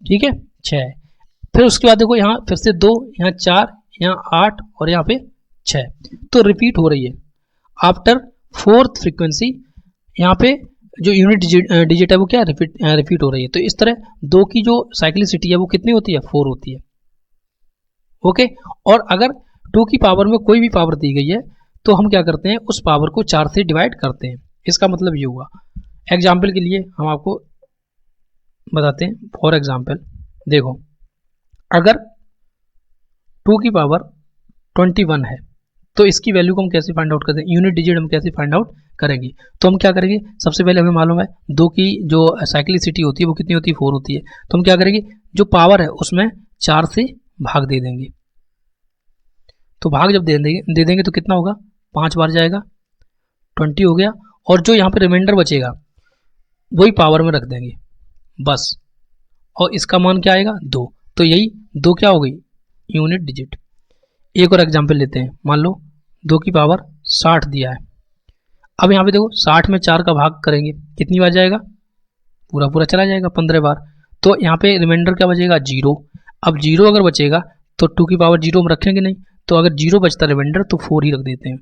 ठीक है, 6 है। फिर उसके बाद देखो यहाँ फिर से 2, यहाँ 4, यहाँ 8 और यहाँ पे 6, तो रिपीट हो रही है आफ्टर 4th फ्रीक्वेंसी। यहाँ पे जो यूनिट डिजिट है वो क्या रिपीट हो रही है। तो इस तरह 2 की जो साइक्लिसिटी है वो कितनी होती है, 4 होती है। ओके, और अगर 2 की पावर में कोई भी पावर दी गई है तो हम क्या करते हैं, उस पावर को 4 से डिवाइड करते हैं। इसका मतलब ये हुआ। एग्जाम्पल के लिए हम आपको बताते हैं। फॉर एग्जाम्पल देखो, अगर 2 की पावर 21 है तो इसकी वैल्यू को हम कैसे फाइंड आउट करते हैं, यूनिट डिजिट हम कैसे फाइंड आउट करेंगे। तो हम क्या करेंगे, सबसे पहले हमें मालूम है 2 की जो साइक्लिसिटी होती है वो कितनी होती है, 4 होती है। तो हम क्या करेंगे, जो पावर है उसमें 4 से भाग दे देंगे। तो भाग जब दे देंगे तो कितना होगा, 5 बार जाएगा, 20 हो गया। और जो यहाँ पे रिमाइंडर बचेगा वही पावर में रख देंगे बस। और इसका मान क्या आएगा, 2। तो यही 2 क्या हो गई, यूनिट डिजिट। एक और एग्जाम्पल लेते हैं। मान लो 2 की पावर 60 दिया है। अब यहाँ पे देखो 60 में 4 का भाग करेंगे, कितनी बार जाएगा, पूरा पूरा चला जाएगा, 15 बार। तो यहाँ पे रिमाइंडर क्या बचेगा, 0। अब 0 अगर बचेगा तो 2 की पावर 0 में रखेंगे नहीं, तो अगर 0 बचता रिमाइंडर तो 4 ही रख देते हैं।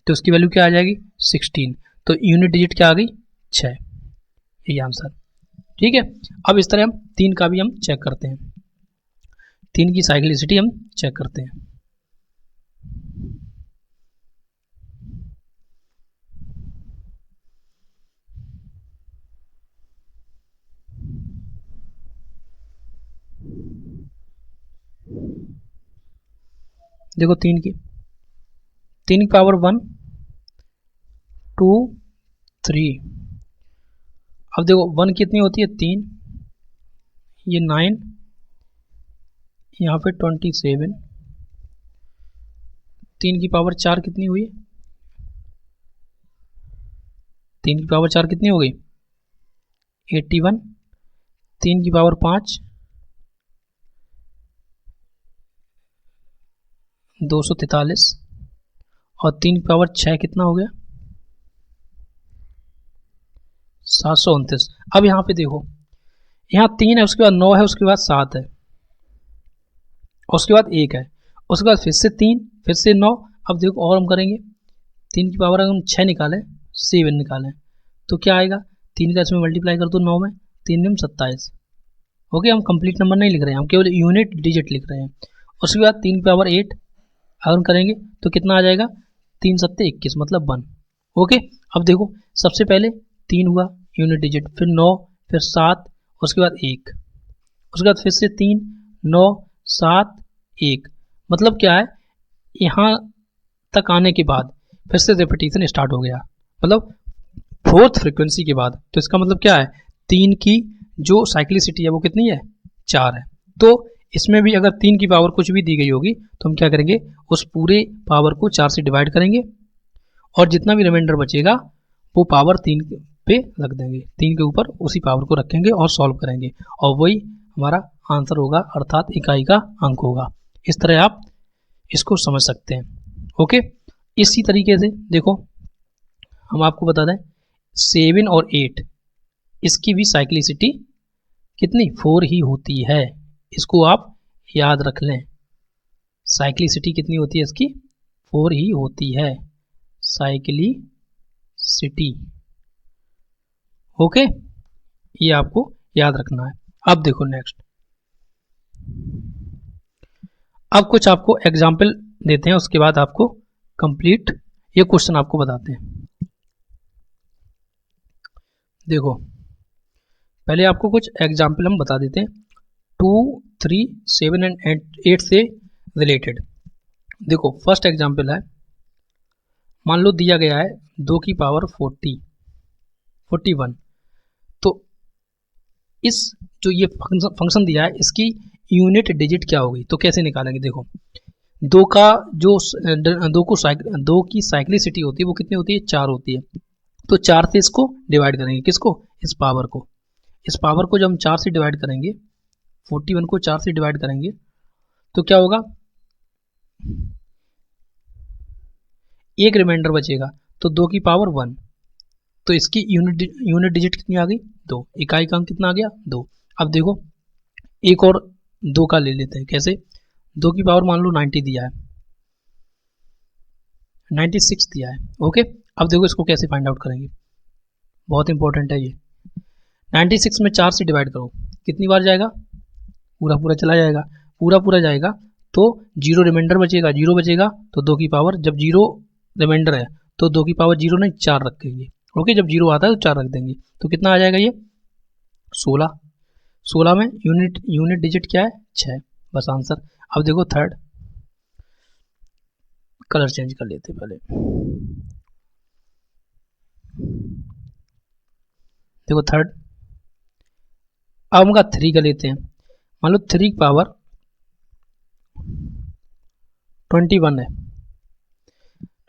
तो उसकी वैल्यू क्या आ जाएगी, 16। तो यूनिट डिजिट क्या आ गई, 6। यही आंसर। ठीक है। अब इस तरह हम 3 का भी हम चेक करते हैं, 3 की साइक्लिसिटी हम चेक करते हैं। देखो 3 की पावर 1 2 3। अब देखो 1 कितनी होती है, 3, ये 9, यहाँ पे 27। 3 की पावर 4 कितनी हुई, 3 की पावर 4 कितनी हो गई, 81। 3 की पावर 5 243। और 3 की पावर 6 कितना हो गया, 729। अब यहाँ पे देखो, यहाँ 3 है, उसके बाद 9 है, उसके बाद 7 है, उसके बाद 1 है, उसके बाद फिर से 3, फिर से 9। अब देखो और हम करेंगे, 3 की पावर अगर हम 6 निकालें, 7 निकालें तो क्या आएगा, 3 का इसमें मल्टीप्लाई कर दो 9 में, 3 में 27। ओके, हम कंप्लीट नंबर नहीं लिख रहे हैं, हम केवल यूनिट डिजिट लिख रहे हैं। उसके बाद 3 की पावर 8 अगर हम करेंगे तो कितना आ जाएगा, 3 7 21, मतलब 1। ओके, अब देखो सबसे पहले 3 हुआ यूनिट डिजिट, फिर 9, फिर 7, उसके बाद 1, उसके बाद फिर से 3 9 7 1। मतलब क्या है, यहाँ तक आने के बाद फिर से रेपिटेशन स्टार्ट हो गया, मतलब 4th फ्रीक्वेंसी के बाद। तो इसका मतलब क्या है, 3 की जो साइक्लिसिटी है वो कितनी है, 4 है। तो इसमें भी अगर 3 की पावर कुछ भी दी गई होगी तो हम क्या करेंगे, उस पूरे पावर को 4 से डिवाइड करेंगे और जितना भी रिमाइंडर बचेगा वो पावर 3 पे रख देंगे, 3 के ऊपर उसी पावर को रखेंगे और सॉल्व करेंगे, और वही हमारा आंसर होगा, अर्थात इकाई का अंक होगा। इस तरह आप इसको समझ सकते हैं। ओके, इसी तरीके से देखो हम आपको बता दें 7 और 8, इसकी भी साइक्लिसिटी कितनी, 4 ही होती है। इसको आप याद रख लें, साइक्लिसिटी कितनी होती है इसकी, 4 ही होती है, साइक्लिसिटी। ओके, ये आपको याद रखना है। अब देखो नेक्स्ट, अब कुछ आपको एग्जाम्पल देते हैं, उसके बाद आपको कंप्लीट ये क्वेश्चन आपको बताते हैं। देखो पहले आपको कुछ एग्जाम्पल हम बता देते हैं 2 3 7 एंड 8 से रिलेटेड। देखो फर्स्ट एग्जाम्पल है, मान लो दिया गया है 2 की पावर 41। तो इस जो ये फंक्शन दिया है इसकी यूनिट डिजिट क्या होगी, तो कैसे निकालेंगे। देखो 2 का जो 2 की साइक्लिसिटी होती है वो कितनी होती है, 4 होती है। तो 4 से इसको डिवाइड करेंगे, किसको, इस पावर को। इस पावर को जब हम 4 से डिवाइड करेंगे, 41 को 4 से डिवाइड करेंगे तो क्या होगा, एक रिमाइंडर बचेगा, तो 2 की पावर 1। तो इसकी यूनिट डिजिट कितनी आ गई, 2। इकाई का अंक कितना आ गया, 2। अब देखो एक और 2 का ले लेते हैं, कैसे, 2 की पावर मान लो 90 दिया है, 96 दिया है। ओके, अब देखो इसको कैसे फाइंड आउट करेंगे, बहुत इंपॉर्टेंट है ये। 96 में 4 से डिवाइड करो, कितनी बार जाएगा, पूरा पूरा चला जाएगा, पूरा पूरा जाएगा तो 0 रिमाइंडर बचेगा, 0 बचेगा तो 2 की पावर, जब 0 रिमाइंडर है तो 2 की पावर 0 नहीं 4 रखेंगे, ओके, जब 0 आता है तो 4 रख देंगे, तो कितना आ जाएगा ये 16। 16 में यूनिट डिजिट क्या है 6, बस आंसर। अब देखो थर्ड, कलर चेंज कर लेते हैं पहले। देखो थर्ड, अब उनका 3 का लेते हैं। मान लो 3 की पावर 21 है।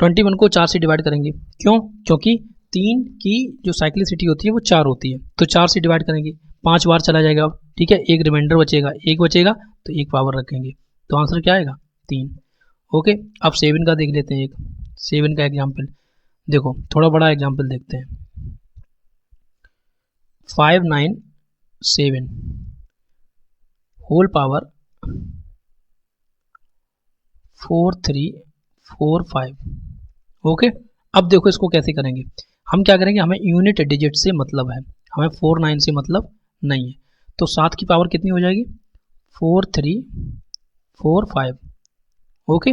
21 को 4 से डिवाइड करेंगे, क्यों? क्योंकि 3 की जो साइक्लिसिटी होती है वो 4 होती है, तो 4 से डिवाइड करेंगे, 5 बार चला जाएगा। ठीक है, एक रिमाइंडर बचेगा, एक बचेगा तो एक पावर रखेंगे, तो आंसर क्या आएगा 3। ओके, अब 7 का देख लेते हैं। एक 7 का एग्जाम्पल देखो, थोड़ा बड़ा एग्जाम्पल देखते हैं। 597 होल पावर 4345। ओके, अब देखो इसको कैसे करेंगे। हम क्या करेंगे, हमें यूनिट डिजिट से मतलब है, हमें 49 से मतलब नहीं है। तो 7 की पावर कितनी हो जाएगी 4345। ओके,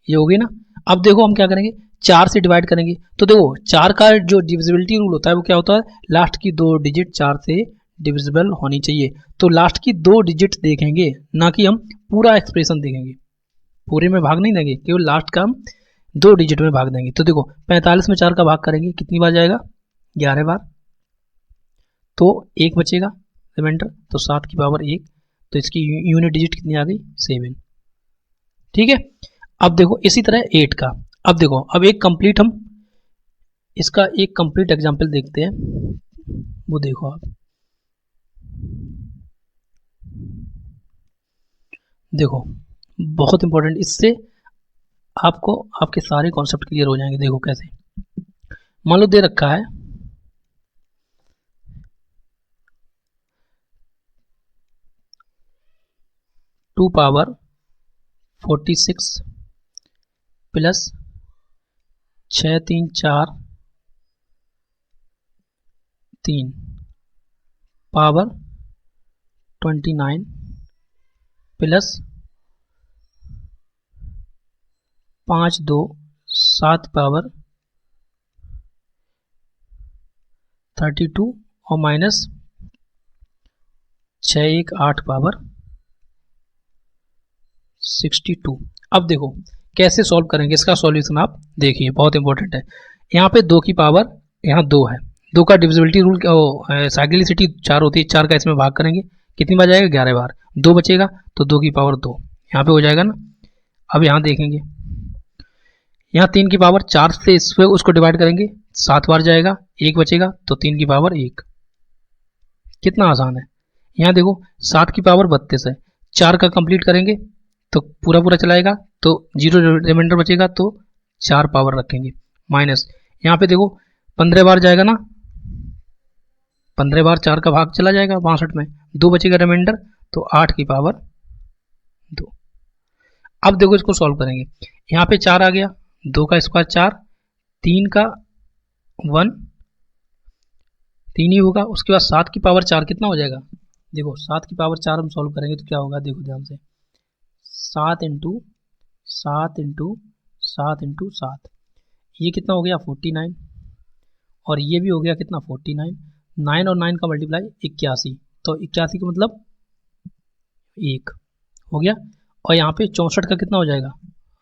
ये होगी ना। अब देखो हम क्या करेंगे, 4 से डिवाइड करेंगे, तो देखो 4 का जो डिविजिबिलिटी रूल होता है वो क्या होता है, लास्ट की 2 डिजिट 4 से डिविजिबल होनी चाहिए। तो लास्ट की 2 डिजिट देखेंगे, ना कि हम पूरा एक्सप्रेशन देखेंगे, पूरे में भाग नहीं देंगे, केवल लास्ट का हम 2 डिजिट में भाग देंगे। तो देखो 45 में 4 का भाग करेंगे, कितनी बार जाएगा 11 बार, तो 1 बचेगा रिमाइंडर, तो 7 की पावर 1, तो इसकी यूनिट डिजिट कितनी आ गई 7। ठीक है, अब देखो इसी तरह 8 का। अब देखो, अब एक कंप्लीट हम इसका एक कंप्लीट एग्जांपल देखते हैं, वो देखो आप। देखो बहुत इंपॉर्टेंट, इससे आपको आपके सारे कॉन्सेप्ट क्लियर हो जाएंगे। देखो कैसे, मान लो दे रखा है 2 power 46 plus 6 3 4 3 power 29 plus 5 2 7 power 32 और माइनस 6 1 8 पावर 62। अब देखो कैसे सॉल्व करेंगे, इसका सॉल्यूशन आप देखिए, बहुत इंपॉर्टेंट है। यहाँ पे 2 की पावर यहाँ 2 है, 2 का डिविजिबिलिटी रूल साइक्लिसिटी 4 होती है, 4 का इसमें भाग करेंगे, कितनी बार जाएगा 11 बार, 2 बचेगा तो 2 की पावर 2 यहाँ पे हो जाएगा ना। अब यहाँ देखेंगे, यहाँ 3 की पावर 4 से इस पे उसको डिवाइड करेंगे, 7 बार जाएगा, 1 बचेगा तो 3 की पावर 1। कितना आसान है। यहाँ देखो 7 की पावर 32 है, 4 का कंप्लीट करेंगे तो पूरा पूरा चलाएगा, तो 0 रिमाइंडर बचेगा, तो 4 पावर रखेंगे, माइनस यहाँ पे देखो 15 बार जाएगा ना, 15 बार 4 का भाग चला जाएगा 62 में, 2 बचेगा रिमाइंडर, तो 8 की पावर 2। अब देखो इसको सॉल्व करेंगे, यहाँ पे 4 आ गया, 2 का स्क्वायर 4, 3 का 1 3 ही होगा, उसके बाद 7 की पावर 4 कितना हो जाएगा, देखो 7 की पावर 4 हम सॉल्व करेंगे तो क्या होगा, देखो ध्यान से, 7 इंटू 7 इंटू 7 इंटू 7, ये कितना हो गया 49, और ये भी हो गया कितना 49, 9 और 9 का मल्टीप्लाई 81, तो 81 का मतलब 1 हो गया। और यहाँ पे 64 का कितना हो जाएगा,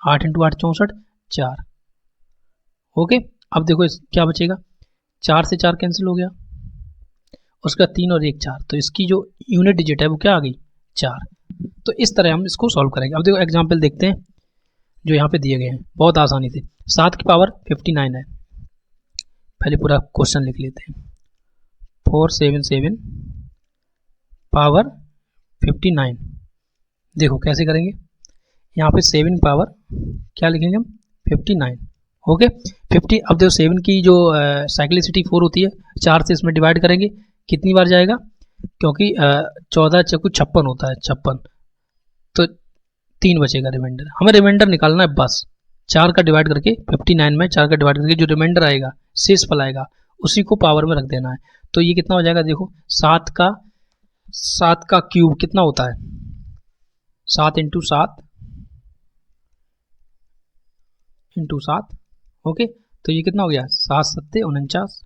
8 इंटू 8 64 4। ओके, अब देखो इस क्या बचेगा, 4 से 4 कैंसिल हो गया, उसका 3 और 1 4, तो इसकी जो यूनिट डिजिट है वो क्या आ गई 4। तो इस तरह हम इसको सॉल्व करेंगे। अब देखो एग्जाम्पल देखते हैं जो यहाँ पे दिए गए हैं, बहुत आसानी से। 7 की पावर 59 है, पहले पूरा क्वेश्चन लिख लेते हैं। 477 पावर 59, देखो कैसे करेंगे, यहाँ पे 7 की पावर क्या लिखेंगे हम 59। ओके 50, अब देखो 7 की जो साइक्लिसिटी 4 होती है, 4 से इसमें डिवाइड करेंगे, कितनी बार जाएगा, क्योंकि 14 चौकू 56 होता है, 56, तो 3 बचेगा रिमाइंडर, हमें रिमाइंडर निकालना है बस। 4 का डिवाइड करके 59 में 4 का डिवाइड करके जो रिमाइंडर आएगा, शेष फल आएगा, उसी को पावर में रख देना है। तो ये कितना हो जाएगा, देखो 7 का क्यूब कितना होता है, 7 इंटू 7 इंटू 7। ओके, तो ये कितना हो गया 7 सत्ते 49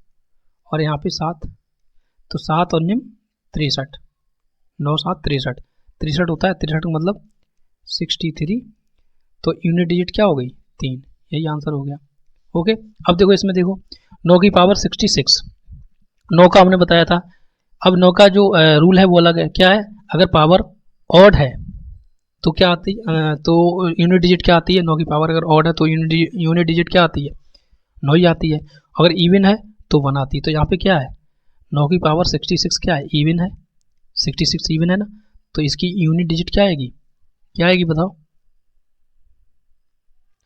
और यहाँ पे 7, तो 7 और निम 63, 9 7 63, 63 होता है, 63 का मतलब 63। तो यूनिट डिजिट क्या हो गई 3, यही आंसर हो गया। ओके, अब देखो इसमें देखो 9 की पावर 66, 9 का हमने बताया था। अब 9 का जो रूल है वो अलग है, क्या है, अगर पावर ऑड है तो क्या आती है, तो यूनिट डिजिट क्या आती है, 9 की पावर अगर ऑड है तो यूनिट डिजिट क्या आती है 9 ही आती है। अगर इवन है तो 1 आती है। तो यहाँ पे क्या है 9 की पावर 66 क्या है, इवन है, 66 इवन है ना, तो इसकी यूनिट डिजिट क्या आएगी, क्या आएगी बताओ,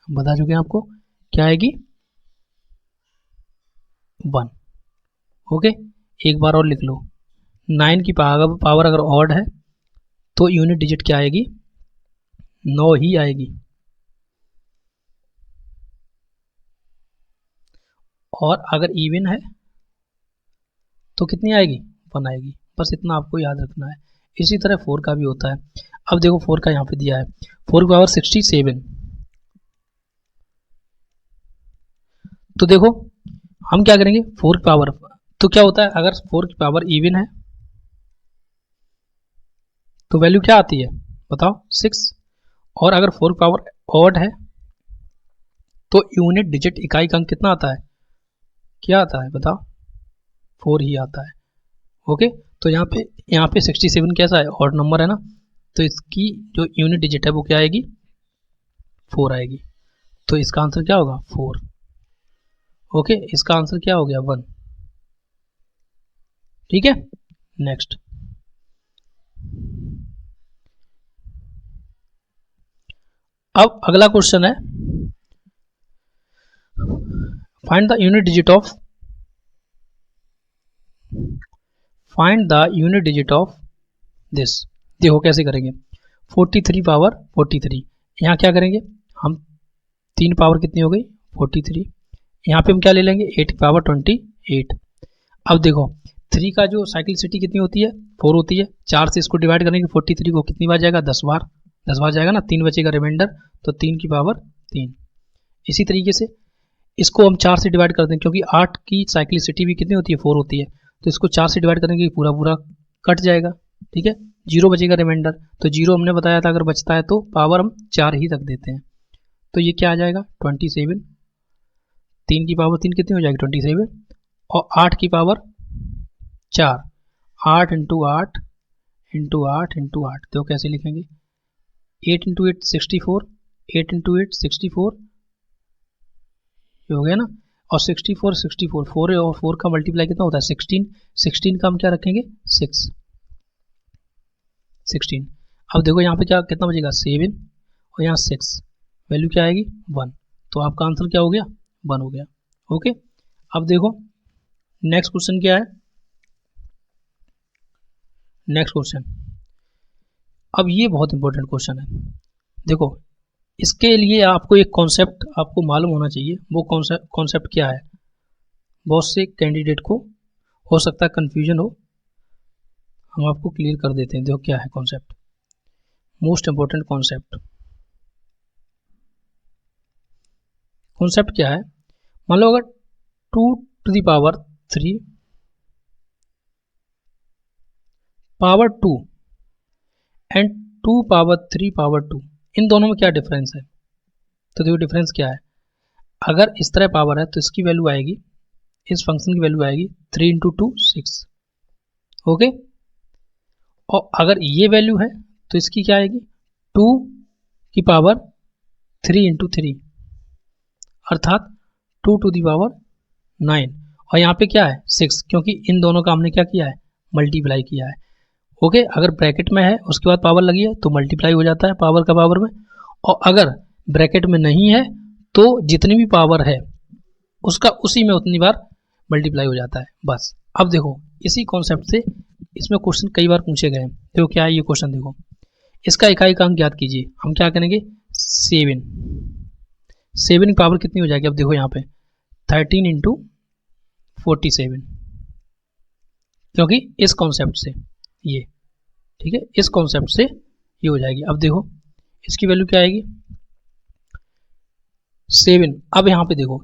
बता चुके हैं आपको, क्या आएगी 1। ओके, एक बार और लिख लो, 9 की पावर अगर ऑड है तो यूनिट डिजिट क्या आएगी 9 ही आएगी, और अगर इवन है तो कितनी आएगी 1 आएगी। बस इतना आपको याद रखना है। इसी तरह 4 का भी होता है। अब देखो 4 का यहाँ पे दिया है, 4 की पावर 67, तो देखो हम क्या करेंगे 4 की पावर, तो क्या होता है अगर 4 की पावर इवन है तो वैल्यू क्या आती है बताओ 6, और अगर 4 की पावर ऑड है तो यूनिट डिजिट इकाई का अंक कितना आता है, क्या आता है बताओ 4 ही आता है। ओके, तो यहाँ पे 67 कैसा है, ऑड नंबर है ना, तो इसकी जो यूनिट डिजिट है वो क्या आएगी 4 आएगी। तो इसका आंसर क्या होगा 4। ओके, इसका आंसर क्या हो गया 1। ठीक है, नेक्स्ट। अब अगला क्वेश्चन है, find the unit digit of this. देखो कैसे करेंगे, 43 पावर 43, यहाँ क्या करेंगे हम 3 पावर कितनी हो गई 43, यहाँ पे हम क्या ले लेंगे 8 की पावर 28। अब देखो 3 का जो साइक्लिसिटी कितनी होती है 4 होती है, 4 से इसको डिवाइड करेंगे 43 को कितनी बार जाएगा 10 बार, 10 बार जाएगा ना, 3 बचेगा रिमाइंडर, तो 3 की पावर 3। इसी तरीके से इसको हम 4 से डिवाइड कर दें, क्योंकि 8 की साइक्लिसिटी भी कितनी होती है 4 होती है, तो इसको 4 से डिवाइड करेंगे पूरा पूरा कट जाएगा, ठीक है, 0 बचेगा रिमाइंडर, तो 0 हमने बताया था अगर बचता है तो पावर हम 4 ही रख देते हैं, तो ये क्या आ जाएगा 27, 3 की पावर 3 कितनी हो जाएगी 27, और 8 की पावर 4, 8 इंटू 8 इंटू 8 इंटू 8, तो कैसे लिखेंगे 8 इंटू 8 64, 8 इंटू 8 64, ये हो गया ना, और 64 64 4 और 4 का मल्टीप्लाई कितना होता है 16, 16 का हम क्या रखेंगे 6 16। अब देखो यहाँ पे क्या कितना बचेगा 7 और यहाँ 6, वैल्यू क्या आएगी 1, तो आपका आंसर क्या हो गया 1 हो गया। ओके, अब देखो नेक्स्ट क्वेश्चन क्या है, नेक्स्ट क्वेश्चन, अब ये बहुत इंपॉर्टेंट क्वेश्चन है। देखो इसके लिए आपको एक कॉन्सेप्ट आपको मालूम होना चाहिए, वो कॉन्सेप्ट क्या है, बहुत से कैंडिडेट को हो सकता है कंफ्यूजन हो, हम आपको क्लियर कर देते हैं। देखो क्या है कॉन्सेप्ट, मोस्ट इंपॉर्टेंट कॉन्सेप्ट क्या है, मान लो अगर 2 to the power 3 power 2 and 2 power 3 power 2, इन दोनों में क्या डिफरेंस है, तो देखो डिफरेंस क्या है, अगर इस तरह पावर है तो इसकी वैल्यू आएगी, इस फंक्शन की वैल्यू आएगी 3 इंटू 2 6। ओके, और अगर ये वैल्यू है तो इसकी क्या आएगी 2 की पावर 3 इंटू 3, अर्थात 2 टू दी पावर 9, और यहाँ पे क्या है 6, क्योंकि इन दोनों का हमने क्या किया है मल्टीप्लाई किया है। ओके, अगर ब्रैकेट में है उसके बाद पावर लगी है तो मल्टीप्लाई हो जाता है पावर का पावर में, और अगर ब्रैकेट में नहीं है तो जितनी भी पावर है उसका उसी में उतनी बार मल्टीप्लाई हो जाता है बस। अब देखो इसी कॉन्सेप्ट से इसमें क्वेश्चन कई बार पूछे गए हैं। देखो क्या है ये क्वेश्चन, देखो इसका इकाई का अंक ज्ञात कीजिए, हम क्या करेंगे 7 की पावर कितनी हो जाएगी, अब देखो यहाँ पे 13 इंटू 47, क्योंकि इस कॉन्सेप्ट से ये, ठीक है, इस कॉन्सेप्ट से ये हो जाएगी। अब देखो इसकी वैल्यू क्या आएगी 7, अब यहाँ पे देखो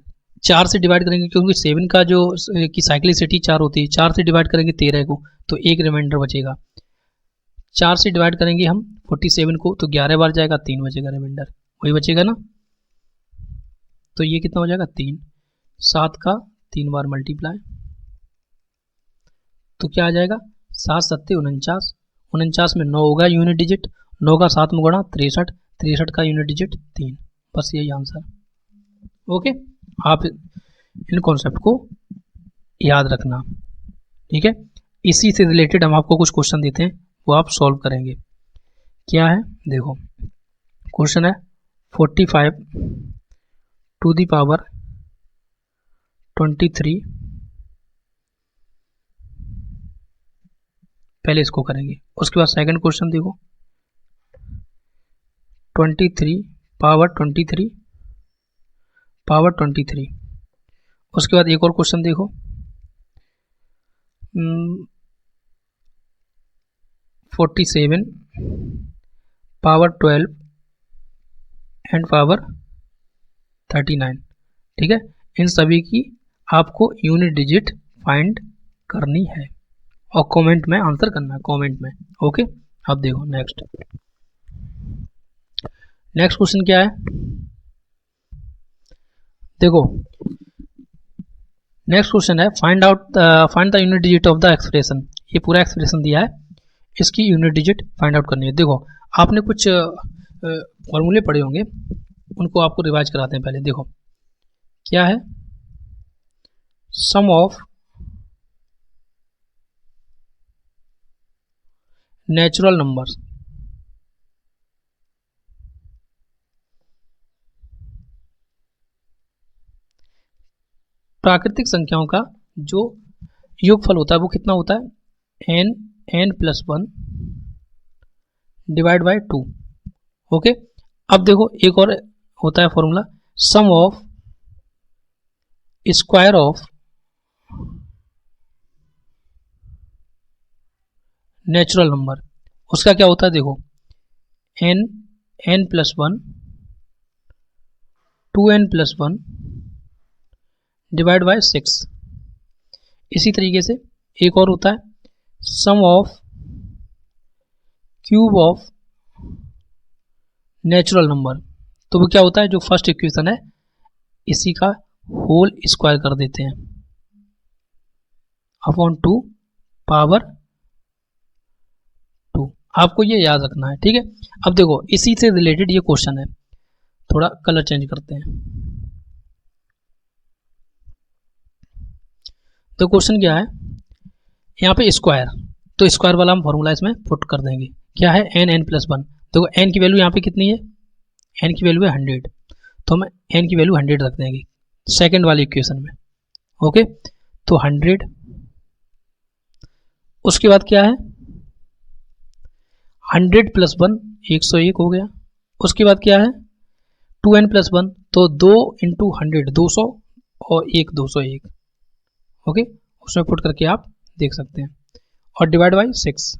4 से डिवाइड करेंगे क्योंकि 7 का जो की साइक्लिसिटी 4 होती है, 4 से डिवाइड करेंगे 13 को तो एक रिमाइंडर बचेगा। 4 से डिवाइड करेंगे हम 47 को तो 11 बार जाएगा, 3 बचेगा रिमाइंडर, वही बचेगा ना। तो ये कितना हो जाएगा 3, 7 का 3 बार मल्टीप्लाई तो क्या आ जाएगा 7 सत्ते 49, 49 में 9 होगा यूनिट डिजिट, 9 का 7 में गुणा 63, 63 का यूनिट डिजिट 3, बस यही आंसर। ओके, आप इन कॉन्सेप्ट को याद रखना, ठीक है। इसी से रिलेटेड हम आपको कुछ क्वेश्चन देते हैं, वो आप सॉल्व करेंगे। क्या है देखो, क्वेश्चन है 45 टू द पावर 23, पहले इसको करेंगे, उसके बाद सेकंड क्वेश्चन देखो 23 पावर 23 पावर 23, उसके बाद एक और क्वेश्चन देखो 47 पावर 12 एंड पावर 39, ठीक है। इन सभी की आपको यूनिट डिजिट फाइंड करनी है और कमेंट में आंसर करना है, कमेंट में। ओके, अब देखो नेक्स्ट क्वेश्चन क्या है, देखो नेक्स्ट क्वेश्चन है find the unit digit of the expression. ये पूरा एक्सप्रेशन दिया है, इसकी यूनिट डिजिट फाइंड आउट करनी है। देखो आपने कुछ फॉर्मूले पढ़े होंगे, उनको आपको रिवाइज कराते हैं। पहले देखो क्या है, सम ऑफ नेचुरल नंबर्स, प्राकृतिक संख्याओं का जो योगफल होता है वो कितना होता है, n+1 डिवाइड बाय 2। ओके, अब देखो एक और होता है formula, sum of square of natural number, उसका क्या होता है देखो, n+1 2n+1 डिवाइड बाय 6। इसी तरीके से एक और होता है sum of cube of natural number, तो वो क्या होता है, जो फर्स्ट इक्वेशन है इसी का होल स्क्वायर कर देते हैं अपॉन 2 पावर 2। आपको ये याद रखना है, ठीक है। अब देखो इसी से रिलेटेड ये क्वेश्चन है, थोड़ा कलर चेंज करते हैं। तो क्वेश्चन क्या है, यहाँ पे स्क्वायर, तो स्क्वायर वाला हम फॉर्मूला इसमें पुट कर देंगे। क्या है, n+1। देखो n की वैल्यू यहाँ पे कितनी है, n की वैल्यू है 100, तो हम n की वैल्यू 100 रख देंगे सेकंड वाली इक्वेशन में। ओके, तो 100, उसके बाद क्या है 100+1 101 हो गया। उसके बाद क्या है 2n+1, तो 2 × 100 200 और 1 201। ओके, उसमें पुट करके आप देख सकते हैं, और डिवाइड बाई 6।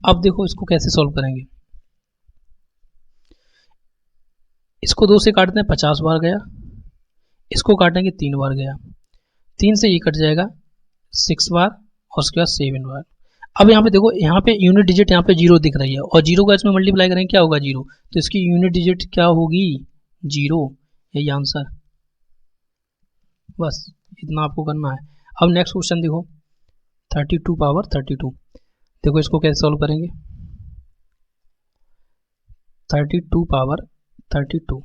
अब देखो इसको कैसे सॉल्व करेंगे, इसको 2 से काटते हैं 50 बार गया, इसको काटेंगे 3 बार गया, 3 से ये कट जाएगा 6 बार और उसके बाद 7 बार। अब यहाँ पे देखो, यहाँ पे यूनिट डिजिट यहाँ पे 0 दिख रही है और 0 का इसमें मल्टीप्लाई करेंगे क्या होगा 0, तो इसकी यूनिट डिजिट क्या होगी 0, यही आंसर, बस इतना आपको करना है। अब नेक्स्ट क्वेश्चन देखो 32 पावर 32, देखो इसको कैसे सॉल्व करेंगे, 32 पावर 32,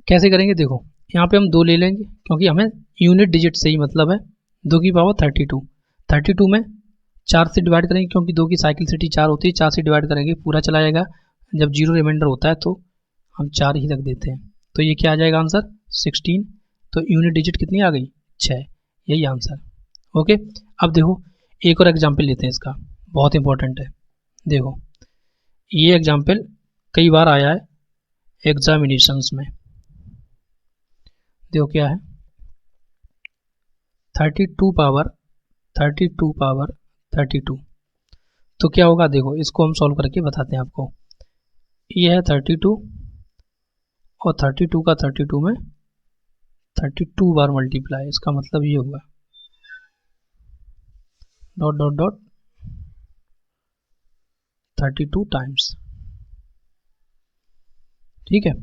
कैसे करेंगे देखो, यहाँ पे हम 2 ले लेंगे क्योंकि हमें यूनिट डिजिट से ही मतलब है। 2 की पावर 32, 32 में 4 से डिवाइड करेंगे क्योंकि 2 की साइकिल सिटी 4 होती है, 4 से डिवाइड करेंगे पूरा चला जाएगा, जब 0 रिमाइंडर होता है तो हम 4 ही रख देते हैं, तो ये क्या आ जाएगा आंसर 16। तो यूनिट डिजिट कितनी आ गई 6, यही आंसर। ओके, अब देखो एक और एग्जाम्पल लेते हैं, इसका बहुत इंपॉर्टेंट है। देखो ये एग्जाम्पल कई बार आया है एग्जामिनेशंस में। देखो क्या है 32 पावर 32, तो क्या होगा, देखो इसको हम सॉल्व करके बताते हैं आपको। ये है 32 और 32 का 32 में 32 बार मल्टीप्लाई, इसका मतलब ये होगा डॉट डॉट डॉट 32 टाइम्स। ठीक है,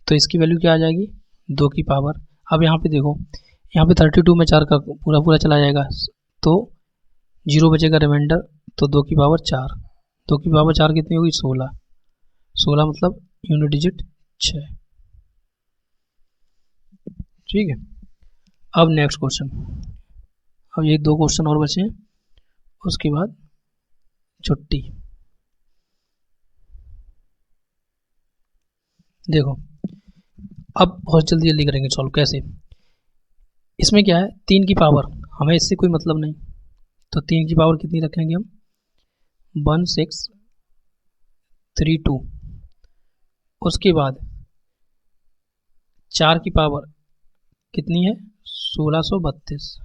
तो इसकी वैल्यू क्या आ जाएगी, 2 की पावर। अब यहाँ पे देखो, यहाँ पे 32 में 4 का पूरा पूरा चला जाएगा तो 0 बचेगा रिमाइंडर, तो 2 की पावर 4। 2 की पावर 4 कितनी होगी, 16। 16 मतलब यूनिट डिजिट 6। ठीक है, अब नेक्स्ट क्वेश्चन। अब ये 2 क्वेश्चन और बचे हैं, उसके बाद छुट्टी। देखो अब बहुत जल्दी जल्दी करेंगे सॉल्व। कैसे, इसमें क्या है, 3 की पावर, हमें इससे कोई मतलब नहीं, तो 3 की पावर कितनी रखेंगे हम, 1632। उसके बाद 4 की पावर कितनी है, 1632।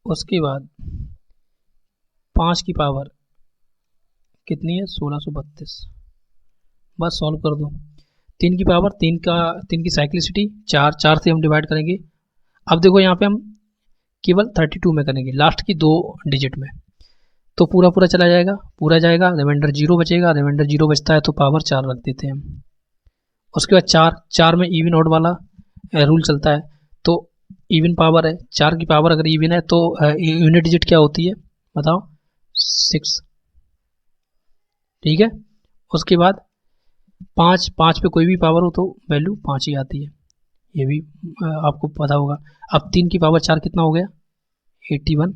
उसके बाद 5 की पावर कितनी है, 1632। बस सॉल्व कर दो। 3 की पावर 3 की साइक्लिसिटी 4 से हम डिवाइड करेंगे। अब देखो यहाँ पे हम केवल 32 में करेंगे, लास्ट की 2 डिजिट में, तो पूरा पूरा चला जाएगा, पूरा जाएगा, रिमाइंडर 0 बचेगा। रिमाइंडर 0 बचता है तो पावर 4 रख देते हैं हम। उसके बाद 4 में इवन ऑड वाला रूल चलता है, तो इवन पावर है, 4 की पावर अगर इवन है तो यूनिट डिजिट क्या होती है बताओ, 6। ठीक है, उसके बाद 5 पे कोई भी पावर हो तो वैल्यू 5 ही आती है, ये भी आपको पता होगा। अब 3 की पावर 4 कितना हो गया, 81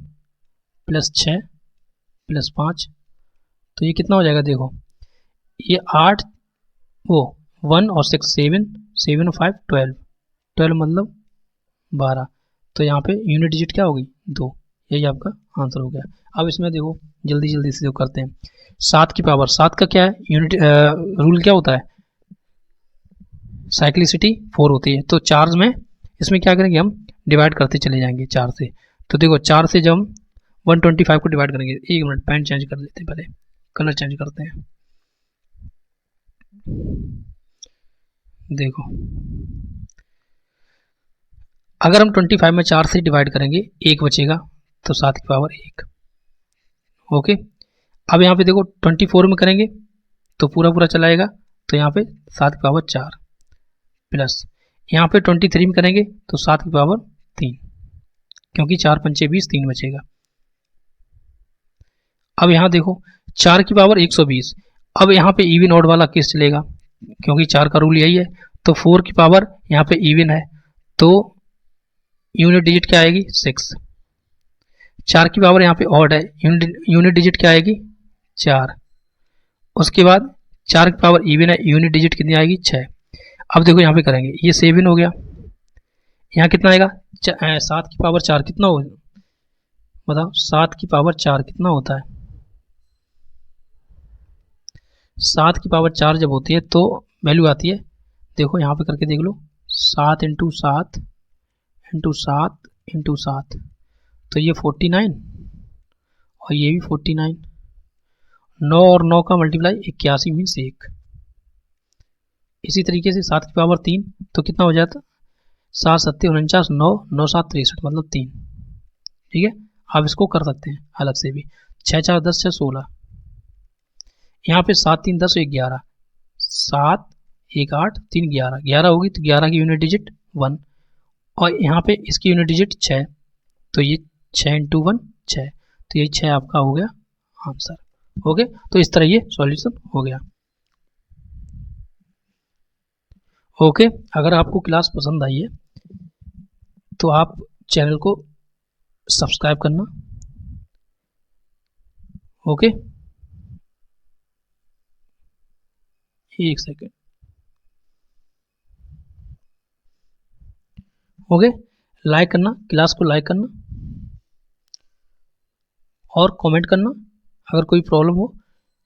प्लस 6 प्लस 5, तो ये कितना हो जाएगा, देखो ये 8 वो 1 और 6 7 7 और 5 12 12 मतलब 12, तो यहाँ पे यूनिट डिजिट क्या होगी, 2। यही आपका आंसर हो गया। अब इसमें देखो जल्दी जल्दी से जो करते हैं, 7 की पावर, 7 का क्या है यूनिट रूल क्या होता है, साइक्लिसिटी 4 होती है, तो 4 में इसमें क्या करेंगे हम, डिवाइड करते चले जाएंगे 4 से। तो देखो 4 से जब हम 125 को डिवाइड करेंगे, 1 मिनट पेन चेंज कर लेते हैं, पहले कलर चेंज करते हैं। देखो अगर हम 25 में 4 से डिवाइड करेंगे 1 बचेगा, तो 7 की पावर 1। ओके, अब यहाँ पे देखो 24 में करेंगे तो पूरा पूरा चलाएगा, तो यहाँ पे 7 की पावर 4 प्लस यहाँ पे 23 में करेंगे तो 7 की पावर 3, क्योंकि 4 पंचे 20, 3 बचेगा। अब यहाँ देखो 4 की पावर 120, अब यहाँ पे इवन ऑड वाला केस चलेगा, क्योंकि 4 का रूल यही है। तो 4 की पावर यहाँ पे इवन है, तो यूनिट डिजिट क्या आएगी, 6। 4 की पावर यहाँ पे ऑड है, यूनिट डिजिट क्या आएगी, 4। उसके बाद 4 की पावर इवन है, यूनिट डिजिट कितनी आएगी, 6। अब देखो यहाँ पे करेंगे, ये 7 हो गया, यहाँ कितना आएगा, 7 की पावर 4 कितना हो, बताओ 7 की पावर 4 कितना होता है, 7 की पावर 4 जब होती है तो वैल्यू आती है, देखो यहाँ पे करके देख लो, 7 इंटू 7 इंटू 7 इंटू 7, तो ये 49 और ये भी 49, 9 और 9 का मल्टीप्लाई 81 मीन्स 1। इसी तरीके से 7 की पावर 3 तो कितना हो जाता, 7 7 49, 9 9 7 63 मतलब 3। ठीक है, आप इसको कर सकते हैं अलग से भी, 6 4 10 6 16, यहाँ पे 7 3 10 1 11, 7 1 8 3 11, 11 होगी तो 11 की यूनिट डिजिट 1, और यहाँ पे इसकी यूनिट डिजिट 6, तो ये 6 इंटू 1 6, तो ये 6 आपका हो गया आंसर। ओके, तो इस तरह ये सॉल्यूशन हो गया। ओके, अगर आपको क्लास पसंद आई है तो आप चैनल को सब्सक्राइब करना। ओके, एक सेकेंड। ओके, लाइक करना, क्लास को लाइक करना और कमेंट करना, अगर कोई प्रॉब्लम हो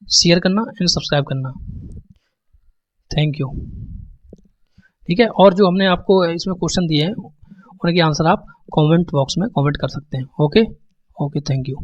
शेयर करना एंड सब्सक्राइब करना। Thank you. ठीक है, और जो हमने आपको इसमें क्वेश्चन दिए हैं उनके आंसर आप कमेंट बॉक्स में कमेंट कर सकते हैं। Okay, thank you.